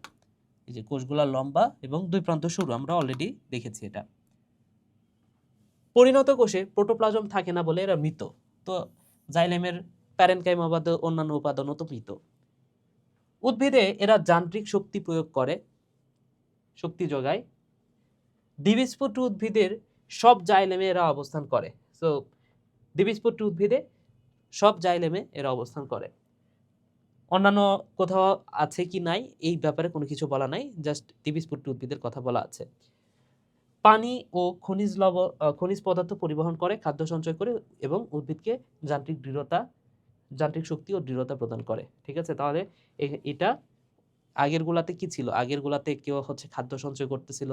এই যে কোষগুলা লম্বা এবং দুই প্রান্ত সরু, আমরা অলরেডি দেখেছি এটা। পরিণত কোষে প্রোটোপ্লাজম থাকে না বলে এরা মৃত। তো জাইলেমের প্যারেনকাইমা বাদে অন্যান্য উপাদানও তো মৃত। উদ্ভিদে এরা যান্ত্রিক শক্তি প্রয়োগ করে, শক্তি যোগায়। দ্বিবীজপত্রী উদ্ভিদের সব জাইলেমে এরা অবস্থান করে। সো দ্বিবীজপত্রী উদ্ভিদে সব জাইলেমে এরা অবস্থান করে। অন্যান্য কোথাও আছে কি নাই এই ব্যাপারে কোনো কিছু বলা নাই, জাস্ট দ্বিবীজপত্রী উদ্ভিদের কথা বলা আছে। পানি ও খনিজ পদার্থ পরিবহন করে, খাদ্য সঞ্চয় করে এবং উদ্ভিদকে যান্ত্রিক শক্তি ও দৃঢ়তা প্রদান করে। ঠিক আছে, তাহলে এটা আগের গুলাতে কি ছিল, আগের গুলাতে কেউ হচ্ছে খাদ্য সঞ্চয় করতেছিল,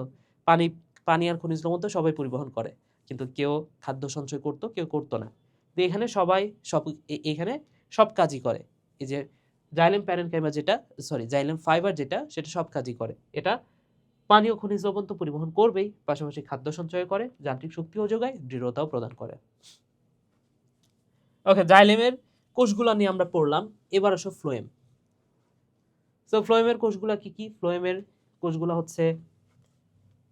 পানি আর খনিজ লবণ তো সবাই পরিবহন করে, কিন্তু কেউ খাদ্য সঞ্চয় করতো, কেউ করতো না। তো এখানে এখানে সব কাজই করে। এই যে জাইলেম প্যারেনকাইমা যেটা, জাইলেম ফাইবার যেটা, সেটা সব কাজই করে। এটা পানি ও খনিজ লবণ তো পরিবহন করবেই, পাশাপাশি খাদ্য সঞ্চয় করে, যান্ত্রিক শক্তিও যোগায়, দৃঢ়তাও প্রদান করে। ওকে, জাইলেমের কোষগুলা নিয়ে আমরা পড়লাম। এবার আসো ফ্লোয়েম। তো ফ্লোয়েমের কোষগুলা কি কি? ফ্লোয়েমের কোষগুলা হচ্ছে,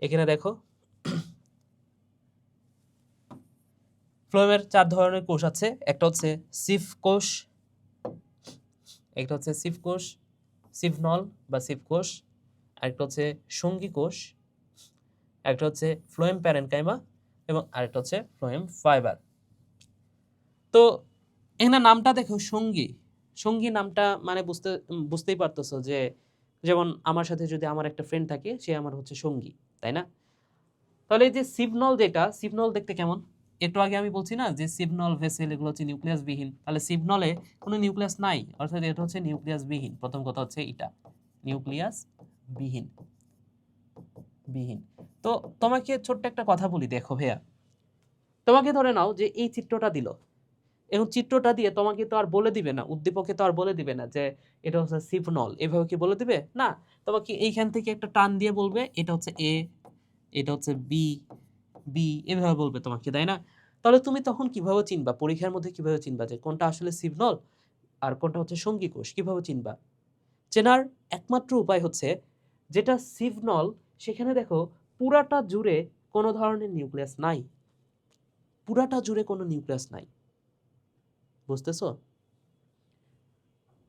এখানে দেখো, ফ্লোয়েমের 4 ধরনের কোষ আছে। একটা হচ্ছে সিভ কোষ, সিভনল বা সিভ কোষ, আরেকটা হচ্ছে সঙ্গী কোষ, একটা হচ্ছে ফ্লোয়েম প্যারেনকাইমা এবং আরেকটা হচ্ছে ফ্লোয়েম ফাইবার। তো এখানে নামটা দেখো, সঙ্গী নামটা মানে বুঝতেই পারতেছো যে, যেমন আমার সাথে যদি আমার একটা ফ্রেন্ড থাকে, সে আমার হচ্ছে সঙ্গী, তাই না? তাহলে এই যে সিভনল যেটা, সিভনল দেখতে কেমন? একটু আগে আমি বলছি না যে সিবনল ভেসেল এগুলো হচ্ছে নিউক্লিয়াস বিহীন, তাহলে সিবনলে কোনো নিউক্লিয়াস নাই, অর্থাৎ এটা হচ্ছে নিউক্লিয়াস বিহীন। প্রথম কথা হচ্ছে এটা নিউক্লিয়াস বিহীন বিহীন। তো তোমাকে ছোট্ট একটা কথা বলি, দেখো ভাইয়া, তোমাকে ধরে নাও যে এই চিত্রটা দিল, এবং চিত্রটা দিয়ে তোমাকে তো আর বলে দিবে না, উদ্দীপকে তো আর বলে দিবে না যে এটা হচ্ছে সিবনল, এভাবে কি বলে দিবে না, তোমাকে এইখান থেকে একটা টান দিয়ে বলবে এটা হচ্ছে এ, এটা হচ্ছে বি, বি এভাবে বলবে তোমাকে, তাই না? তাহলে তুমি তখন কিভাবে চিনবা, পরীক্ষার মধ্যে কিভাবে চিনবা যে কোনটা আসলে সিবনল আর কোনটা হচ্ছে সঙ্গী কোষ, কিভাবে চিনবা? চেনার একমাত্র উপায় হচ্ছে যেটা সিবনল সেখানে দেখো পুরাটা জুড়ে কোনো ধরনের নিউক্লিয়াস নাই, পুরাটা জুড়ে কোনো নিউক্লিয়াস নাই, বুঝতেছো?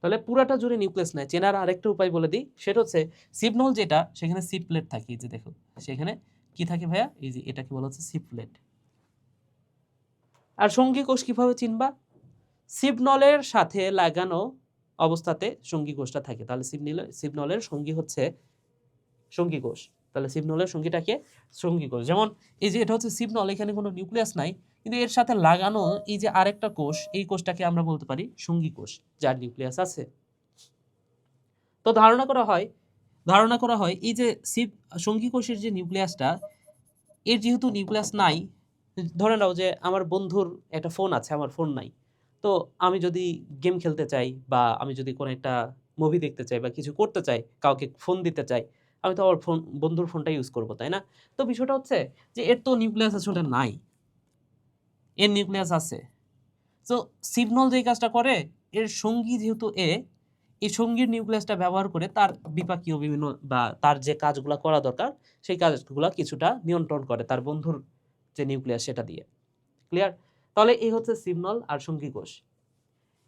তাহলে পুরাটা জুড়ে নিউক্লিয়াস নাই। চেনার আরেকটা উপায় বলে দিই, সেটা হচ্ছে সিবনল যেটা সেখানে সিপ্লেট থাকে, এই যে দেখো সেখানে কি থাকে ভাইয়া, এই যে এটাকে বলা হচ্ছে সিপ্লেট। আর সঙ্গী কোষ কিভাবে চিনবা? সিবনলের সাথে লাগানো অবস্থাতে সঙ্গী কোষটা থাকে, তাহলে সিবনলের সঙ্গী হচ্ছে সঙ্গী কোষ, তাহলে সিবনলের সঙ্গীটাকে সঙ্গী কোষ। যেমন এই যে এটা হচ্ছে সিবনল, এখানে কোনো নিউক্লিয়াস নাই, কিন্তু এর সাথে লাগানো এই যে আরেকটা কোষ, এই কোষটাকে আমরা বলতে পারি সঙ্গী কোষ, যার নিউক্লিয়াস আছে। তো ধারণা করা হয় এই যে সঙ্গী কোষের যে নিউক্লিয়াসটা, এর যেহেতু নিউক্লিয়াস নাই, ধরে নাও যে আমার বন্ধুর একটা ফোন আছে, আমার ফোন নাই, তো আমি যদি গেম খেলতে চাই বা আমি যদি কোনো একটা মুভি দেখতে চাই বা কিছু করতে চাই, কাউকে ফোন দিতে চাই, আমি তো আমার বন্ধুর ফোনটা ইউজ করবো, তাই না? তো বিষয়টা হচ্ছে যে এর তো নিউক্লিয়াস আসলে নাই, এর নিউক্লিয়াস আছে। তো সিগন্যাল যে কাজটা করে, এর সঙ্গী যেহেতু এই সঙ্গীর নিউক্লিয়াসটা ব্যবহার করে তার বিপাকীয় বিভিন্ন বা তার যে কাজগুলো করা দরকার সেই কাজগুলো কিছুটা নিয়ন্ত্রণ করে তার বন্ধুর যে নিউক্লিয়াস সেটা দিয়ে। ক্লিয়ার? তাহলে এই হচ্ছে সিগন্যাল আর সঙ্গী কোষ।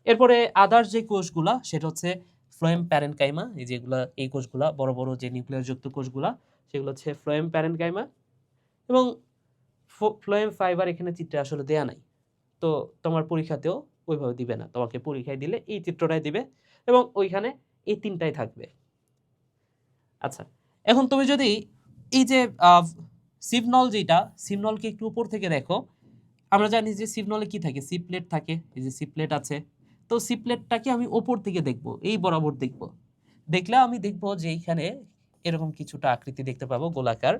এরপরে আদার্স যে কোষগুলা সেটা হচ্ছে ফ্লোয়েম প্যারেনকাইমা, এই যেগুলা এই কোষগুলা বড় বড় যে নিউক্লিয়াস যুক্ত কোষগুলা সেগুলো হচ্ছে ফ্লোয়েম প্যারেনকাইমা, এবং ফ্লোয়েম ফাইবার এখানে চিত্রে আসলে দেয়া নাই, তো তোমার পরীক্ষাতেও ওইভাবে দিবে না, তোমাকে পরীক্ষায় দিলে এই চিত্রটাই দিবে এবং ওইখানে এই তিনটাই থাকবে। আচ্ছা, এখন তুমি যদি এই যে সিবনল যেটা, সিবনলকে একটু উপর থেকে দেখো, আমরা জানি যে সিবনলে কি থাকে, সিপ্লেট থাকে, এই যে সিপ্লেট আছে, তো সিপ্লেটটাকে আমি ওপর থেকে দেখব, এই বরাবর দেখব, দেখলে আমি দেখব যে এইখানে এরকম কিছুটা আকৃতি দেখতে পাবো গোলাকার,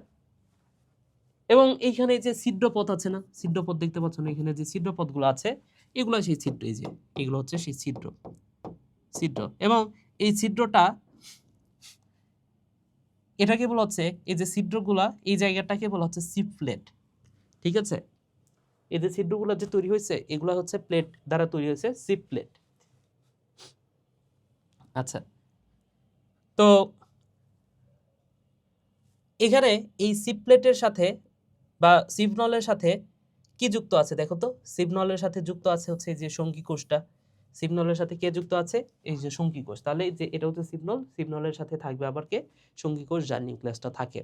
এবং এইখানে যে ছিদ্রপথ আছে না, ছিদ্রপথ দেখতে পাচ্ছ না, এখানে যে ছিদ্রপথগুলো আছে এগুলো সেই ছিদ্র, এই যে এগুলো হচ্ছে সেই ছিদ্র, এবং এই ছিদ্রটা এটাকে বলা হচ্ছে, এই যে ছিদ্রগুলা এই জায়গাটাকে বলা হচ্ছে সিপ্লেট। ঠিক আছে, এই যে ছিদ্রগুলো যে তৈরি হয়েছে এগুলো হচ্ছে প্লেট দ্বারা তৈরি হয়েছে, সিপ্লেট। আচ্ছা, তো এখানে এই সিপ্লেটের সাথে বা সিবনলের সাথে কি যুক্ত আছে দেখো তো, সিবনলের সাথে যুক্ত আছে হচ্ছে এই যে সঙ্গী কোষটা, সিবনলের সাথে কে যুক্ত আছে, এই যে সঙ্গী কোষ, তাহলে এই যে এটা হচ্ছে সিবনল, সিবনলের সাথে থাকবে আবার কে, সঙ্গী কোষ, যার নিউক্লিয়াসটা থাকে।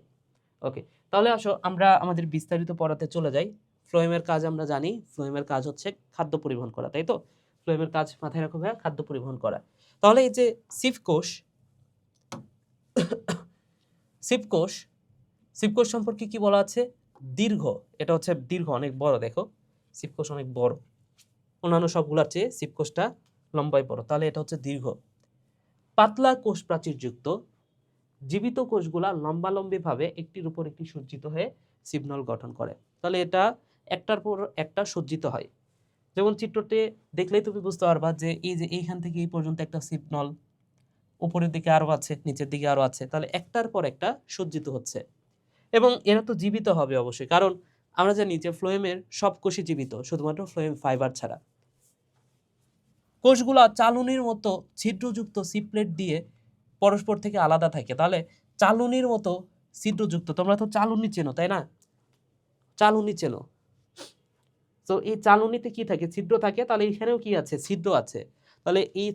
ওকে, তাহলে আসো আমরা আমাদের বিস্তারিত পড়াতে চলে যাই। ফ্লোয়েমের কাজ আমরা জানি, ফ্লোয়েমের কাজ হচ্ছে খাদ্য পরিবহন করা, তাই তো? ফ্লোয়েমের কাজ মাথায় রাখো ভাইয়া, খাদ্য পরিবহন করা। তাহলে এই যে সিবকোষ, সিবকোষ সিবকোষ সম্পর্কে কি বলা আছে, দীর্ঘ, এটা হচ্ছে দীর্ঘ, অনেক বড়, দেখো সিবকোষ অনেক বড়, অন্যান্য সবগুলোর চেয়ে সিবকোষটা লম্বায় বড়, তাহলে এটা হচ্ছে দীর্ঘ। পাতলা কোষ প্রাচীরযুক্ত, জীবিত কোষগুলা লম্বালম্বি ভাবে একটির উপর একটি সজ্জিত হয়ে সিবনল গঠন করে, তাহলে এটা একটার পর একটা সজ্জিত হয়। যেমন চিত্রতে দেখলেই তুমি বুঝতে পারবা যে এই যে এইখান থেকে এই পর্যন্ত একটা সিবনল, উপরের দিকে আরো আছে, নিচের দিকে আরো আছে, তাহলে একটার পর একটা সজ্জিত হচ্ছে, এবং এরা তো জীবিত হবে অবশ্যই, কারণ আমরা জানি যে ফ্লোয়েমের সব কোষই জীবিত, শুধুমাত্র ফ্লোয়েম ফাইবার ছাড়া। কোষগুলা চালুনির মতো ছিদ্রযুক্ত সিপ্লেট দিয়ে পরস্পর থেকে আলাদা থাকে, তাহলে চালুনির মতো ছিদ্রযুক্ত, তোমরা তো চালুনি চেনো তাই না, চালুনি চেনো, তো এই চালুনিতে কি থাকে, ছিদ্র থাকে, তাহলে এখানেও কি আছে, ছিদ্র আছে, তাহলে এই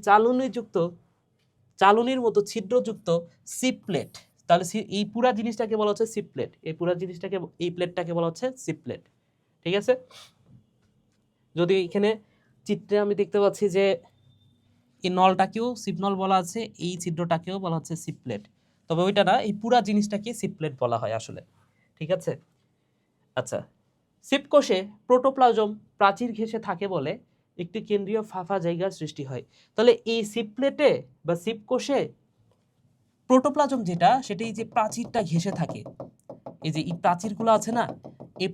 চালুনির মতো ছিদ্রযুক্ত সিপ্লেট, তাহলে এই পুরা জিনিসটাকে বলা হচ্ছে সিপ্লেট, এই পুরা জিনিসটাকে, এই প্লেটটাকে বলা হচ্ছে সিপ্লেট। ঠিক আছে, যদি এখানে চিত্রে আমি দেখতে পাচ্ছি যে এই নলটাকেও সিপনল বলা আছে, এই ছিদ্রটাকেও বলা হচ্ছে সিপ্লেট, তবে ওইটা না, এই পুরা জিনিসটাকে সিপ্লেট বলা হয় আসলে। ঠিক আছে, আচ্ছা, সিপ কোষে প্রোটোপ্লাজম প্রাচীর ঘেঁষে থাকে বলে একটি কেন্দ্রীয় ফাঁপা জায়গার সৃষ্টি হয়। তাহলে এই সিপ প্লেটে বা সিপ কোষে প্রোটোপ্লাজম যেটা সেটা এই যে প্রাচীরটা ঘেঁষে থাকে, এই যে এই প্রাচীরগুলো আছে না, এই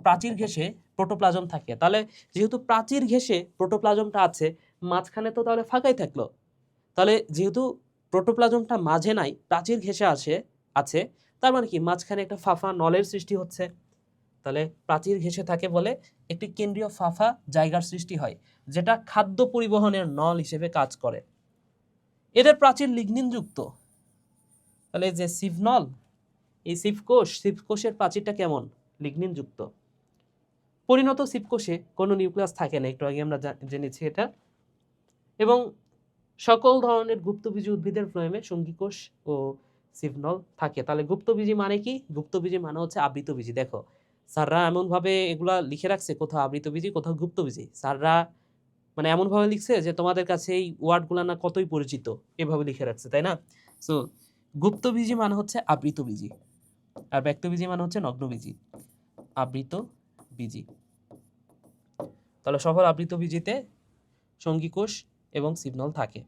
প্রাচীর ঘেঁষে প্রোটোপ্লাজম থাকে। তাহলে যেহেতু প্রাচীর ঘেঁষে প্রোটোপ্লাজমটা আছে, মাঝখানে তো তাহলে ফাঁকাই থাকলো। তাহলে যেহেতু প্রোটোপ্লাজমটা মাঝে নাই, প্রাচীর ঘেঁষে আছে, তার মানে কি মাঝখানে একটা ফাঁপা নলের সৃষ্টি হচ্ছে। তাহলে প্রাচীর ঘেঁষে থাকে বলে একটি কেন্দ্রীয় ফাঁপা জায়গার সৃষ্টি হয়, যেটা খাদ্য পরিবহনের নল হিসেবে কাজ করে। এদের প্রাচীর লিগনিনযুক্ত। তাহলে যে সিভনল, এই সিপকোষের প্রাচীরটা কেমন? লিগনিনযুক্ত। পরিণত সিপকোষে কোনো নিউক্লিয়াস থাকে না, একটু আগে আমরা জেনেছি এটা। এবং সকল ধরনের গুপ্তবীজী উদ্ভিদের ফ্লোয়েমে সঙ্গীকোষ ও সিভনল থাকে। তাহলে গুপ্তবীজী মানে কি? গুপ্তবীজী মানে হচ্ছে আবৃতবীজী। দেখো স্যাররা এমনভাবে এগুলা লিখে রাখছে, কোথাও আবৃতবীজী কোথাও গুপ্তবীজী। স্যাররা মানে এমনভাবে লিখছে যে তোমাদের কাছে এই ওয়ার্ডগুলো না কতই পরিচিত, এভাবে লিখে রাখছে, তাই না? সো গুপ্তবীজী মানে হচ্ছে আবৃতবীজী, আর ব্যক্তবীজী মানে হচ্ছে নগ্নবীজী। আবৃতবীজী। তাহলে সকল আবৃতবীজীতে সঙ্গীকোষ এবং সিগন্যাল থাকে।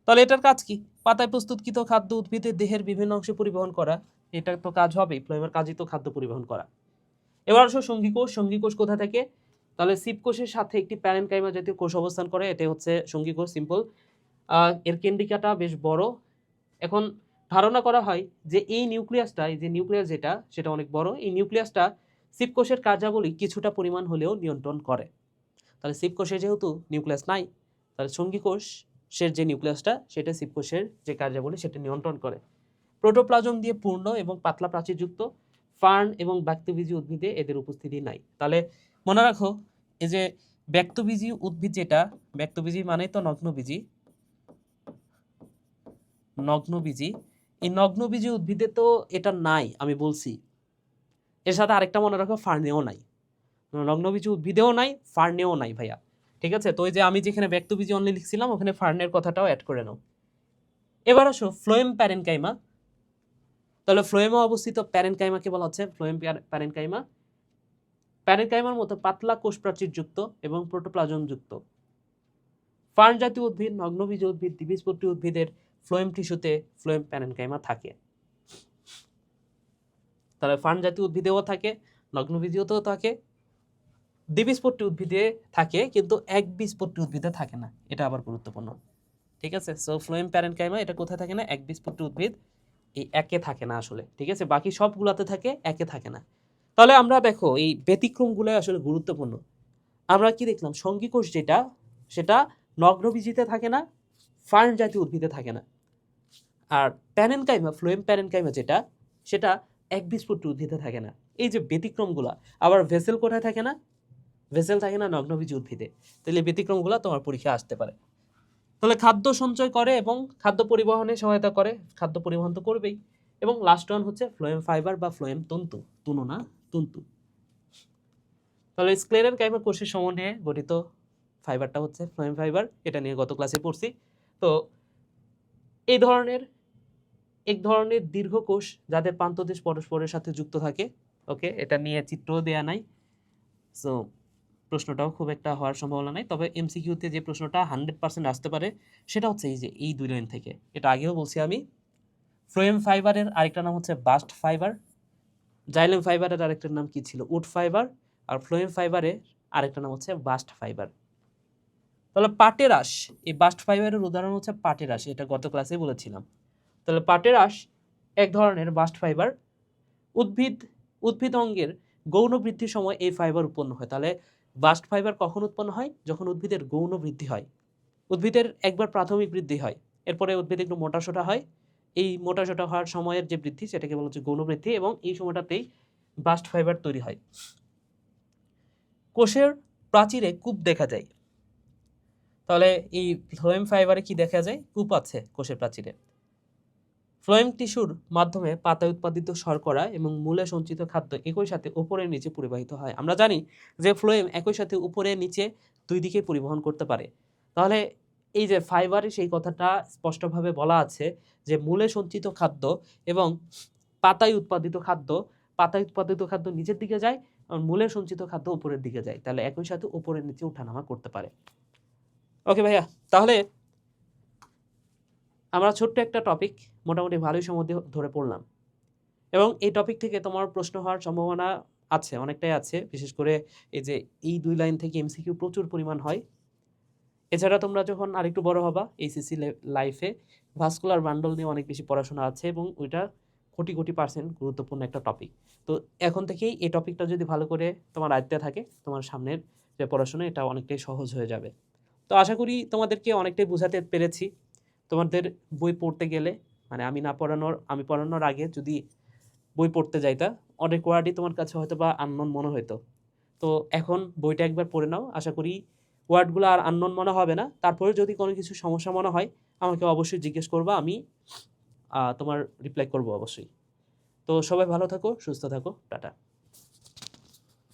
তাহলে এটার কাজ কি? পাতায় প্রস্তুতকৃত খাদ্য উদ্ভিদের দেহের বিভিন্ন অংশে পরিবহন করা। এটা তো কাজ হবে, ফ্লোয়েমের কাজই তো খাদ্য পরিবহন করা। এবার আসো সঙ্গীকোষ। সঙ্গীকোষ কোথা থেকে? তাহলে সিপকোষের সাথে একটি প্যারেনকাইমা জাতীয় কোষ অবস্থান করে, এটাই হচ্ছে সঙ্গীকোষ, সিম্পল। এর কেন্দ্রিকাটা বেশ বড়। এখন ধারণা করা হয় যে এই নিউক্লিয়াসটা, এই যে নিউক্লিয়াস যেটা, সেটা অনেক বড়। এই নিউক্লিয়াসটা সিপকোষের কার্যাবলী কিছুটা পরিমাণ হলেও নিয়ন্ত্রণ করে। তাহলে সিপকোষে যেহেতু নিউক্লিয়াস নাই, তাহলে সঙ্গীকোষের যে নিউক্লিয়াসটা সেটা সিপকোষের যে কার্যাবলী সেটা নিয়ন্ত্রণ করে। প্রোটোপ্লাজম দিয়ে পূর্ণ এবং পাতলা প্রাচীরযুক্ত। ফার্ন এবং ব্যক্তবীজী উদ্ভিদে এদের উপস্থিতি নাই। তাহলে মনে রাখো, এই যে ব্যক্তবীজী উদ্ভিদ যেটা, ব্যক্তবীজী মানে তো নগ্নবীজী, এই নগ্নবীজী উদ্ভিদে তো এটা নাই, আমি বলছি। এর সাথে আরেকটা মনে রাখো, ফার্নেও নাই। নগ্নবীজী উদ্ভিদেও নাই, ফার্নেও নাই ভাইয়া। ঠিক আছে? তো ওই যে আমি যেখানে ব্যক্তবীজী অনলি লিখছিলাম, ওখানে ফার্নের কথাটাও অ্যাড করে নাও। এবার আসো ফ্লোয়েম প্যারেনকাইমা। তাহলে ফ্লোয়েমে অবস্থিত প্যারেনকাইমাকে বলা হচ্ছে ফ্লোয়েম প্যারেনকাইমা। প্যারেনকাইমার মতো পাতলা কোষ প্রাচীরযুক্ত এবং প্রোটোপ্লাজম যুক্ত। ফার্ন জাতীয় উদ্ভিদ, নগ্নবীজী উদ্ভিদ, দ্বিবীজপত্রী উদ্ভিদের ফ্লোয়েম টিস্যুতে ফ্লোয়েম প্যারেনকাইমা থাকে। তাহলে ফার্ন জাতীয় উদ্ভিদেও থাকে, নগ্নবীজীতেও থাকে, দ্বিবীজপত্রী উদ্ভিদে থাকে, কিন্তু একবীজপত্রী উদ্ভিদে থাকে না। এটা আবার গুরুত্বপূর্ণ। ঠিক আছে? সো ফ্লোয়েম প্যারেনকাইমা এটা কোথায় থাকে না? একবীজপত্রী উদ্ভিদ, এই একে থাকে না আসলে। ঠিক আছে? বাকি সবগুলাতে থাকে, একে থাকে না। তাহলে আমরা দেখো এই ব্যতিক্রমগুলো আসলে গুরুত্বপূর্ণ। আমরা কি দেখলাম? সঙ্গীকোষ যেটা, সেটা নগ্নবীজিতে থাকে না, ফার্ন জাতীয় উদ্ভিদে থাকে না। আর প্যারেনকাইমা, ফ্লোয়েম প্যারেনকাইমা যেটা, সেটা একবীজপত্রী উদ্ভিদে থাকে না। এই যে ব্যতিক্রমগুলা। আবার ভেসেল কোথায় থাকে না? ভেসেল থাকে না নগ্নবীজী উদ্ভিদে। তাহলে ব্যতিক্রমগুলো তোমার পরীক্ষায় আসতে পারে। তাহলে খাদ্য সঞ্চয় করে এবং খাদ্য পরিবহনে সহায়তা করে, খাদ্য পরিবহন তো করবেই। এবং লাস্ট ওয়ান হচ্ছে ফ্লোয়েম ফাইবার বা ফ্লোয়েম তন্তু, তুনো না, তন্তু। তাহলে স্ক্লেরেন কাইমা কোষের সমন্বয়ে গঠিত ফাইবারটা হচ্ছে ফ্লোয়েম ফাইবার। এটা নিয়ে গত ক্লাসে পড়ছি। তো এই ধরনের এক ধরনের দীর্ঘ কোষ যাদের প্রান্তদেশ পরস্পরের সাথে যুক্ত থাকে। ওকে, এটা নিয়ে চিত্রও দেয়া নাই, সো প্রশ্নটাও খুব একটা হওয়ার সম্ভাবনা নাই। তবে এমসিকিউতে যে প্রশ্নটা 100% আসতে পারে সেটা হচ্ছে এই যে এই দুই লাইন থেকে। এটা আগেও বলছি আমি। ফ্লোয়েম ফাইবারের আরেকটা নাম হচ্ছে বাস্ট ফাইবার। জাইলেম ফাইবারের আরেকটার নাম কি ছিল? Would fibre. আর ফ্লোয়েম ফাইবারের আরেকটা নাম হচ্ছে বাস্ট ফাইবার। তাহলে পাটেরাস, এই বাস্ট ফাইবারের উদাহরণ হচ্ছে পাটেরাস। এটা গত ক্লাসে বলেছিলাম। তাহলে পাটেরাস এক ধরনের বাস্ট ফাইবার। উদ্ভিদ অঙ্গের গৌণ বৃদ্ধির সময় এই ফাইবার উৎপন্ন হয়। তাহলে বাস্ট ফাইবার কখন উৎপন্ন হয়? যখন উদ্ভিদের গৌণ বৃদ্ধি হয়। উদ্ভিদের একবার প্রাথমিক বৃদ্ধি হয়, এরপরে উদ্ভিদ একটু মোটাসোটা হয়। এই মোটাসোটা হওয়ার সময়ের যে বৃদ্ধি সেটাকে বলা হচ্ছে গৌণ বৃদ্ধি, এবং এই সময়টাতেই বাস্ট ফাইবার তৈরি হয়। কোষের প্রাচীরে কূপ দেখা যায়। তাহলে এই ফ্লোয়েম ফাইবারে কি দেখা যায়? কূপ আছে কোষের প্রাচীরে। ফ্লোয়েম টিস্যুর মাধ্যমে পাতায় উৎপাদিত শর্করা এবং মূলে সঞ্চিত খাদ্য একই সাথে উপরে নিচে পরিবাহিত হয়। আমরা জানি যে ফ্লোয়েম একই সাথে উপরে নিচে দুই দিকে পরিবহন করতে পারে। তাহলে এই যে ফাইবারে সেই কথাটা স্পষ্টভাবে বলা আছে যে মূলে সঞ্চিত খাদ্য এবং পাতায় উৎপাদিত খাদ্য নিচের দিকে যায়, মূলের সঞ্চিত খাদ্য উপরের দিকে যায়, তাহলে একই সাথে উপরের নিচে ওঠানামা করতে পারে। ওকে ভাইয়া, তাহলে আমরা ছোট্ট একটা টপিক মোটামুটি ভালোই সময় ধরে পড়লাম, এবং এই টপিক থেকে তোমার প্রশ্ন হওয়ার সম্ভাবনা আছে, অনেকটাই আছে। বিশেষ করে এই যে এই 2 লাইন থেকে এমসিকিউ প্রচুর পরিমাণ হয়। এছাড়া তোমরা যখন আরেকটু বড় হবা এইচএসসি লাইফে ভাস্কুলার বান্ডল নিয়ে অনেক বেশি পড়াশোনা আছে, এবং ওইটা কোটি কোটি % গুরুত্বপূর্ণ একটা টপিক। তো এখন থেকেই এই টপিকটা যদি ভালো করে তোমার আয়ত্তে থাকে, তোমার সামনের যে পড়াশোনা এটা অনেকটাই সহজ হয়ে যাবে। তো আশা করি তোমাদেরকে অনেকটাই বোঝাতে পেরেছি। তোমাদের বই পড়তে গেলে, মানে আমি পড়ানোর আগে যদি বই পড়তে যাইতা, অনেক ওয়ার্ডই তোমার কাছে হয়তো বা আননোন মনে হইতো। তো এখন বইটা একবার পড়ে নাও, আশা করি ওয়ার্ডগুলো আর আননোন মনে হবে না। তারপরে যদি কোনো কিছু সমস্যা মনে হয় আমাকে অবশ্যই জিজ্ঞেস করবা, আমি তোমার রিপ্লাই করব অবশ্যই। তো সবাই ভালো থাকো, সুস্থ থাকো, টাটা।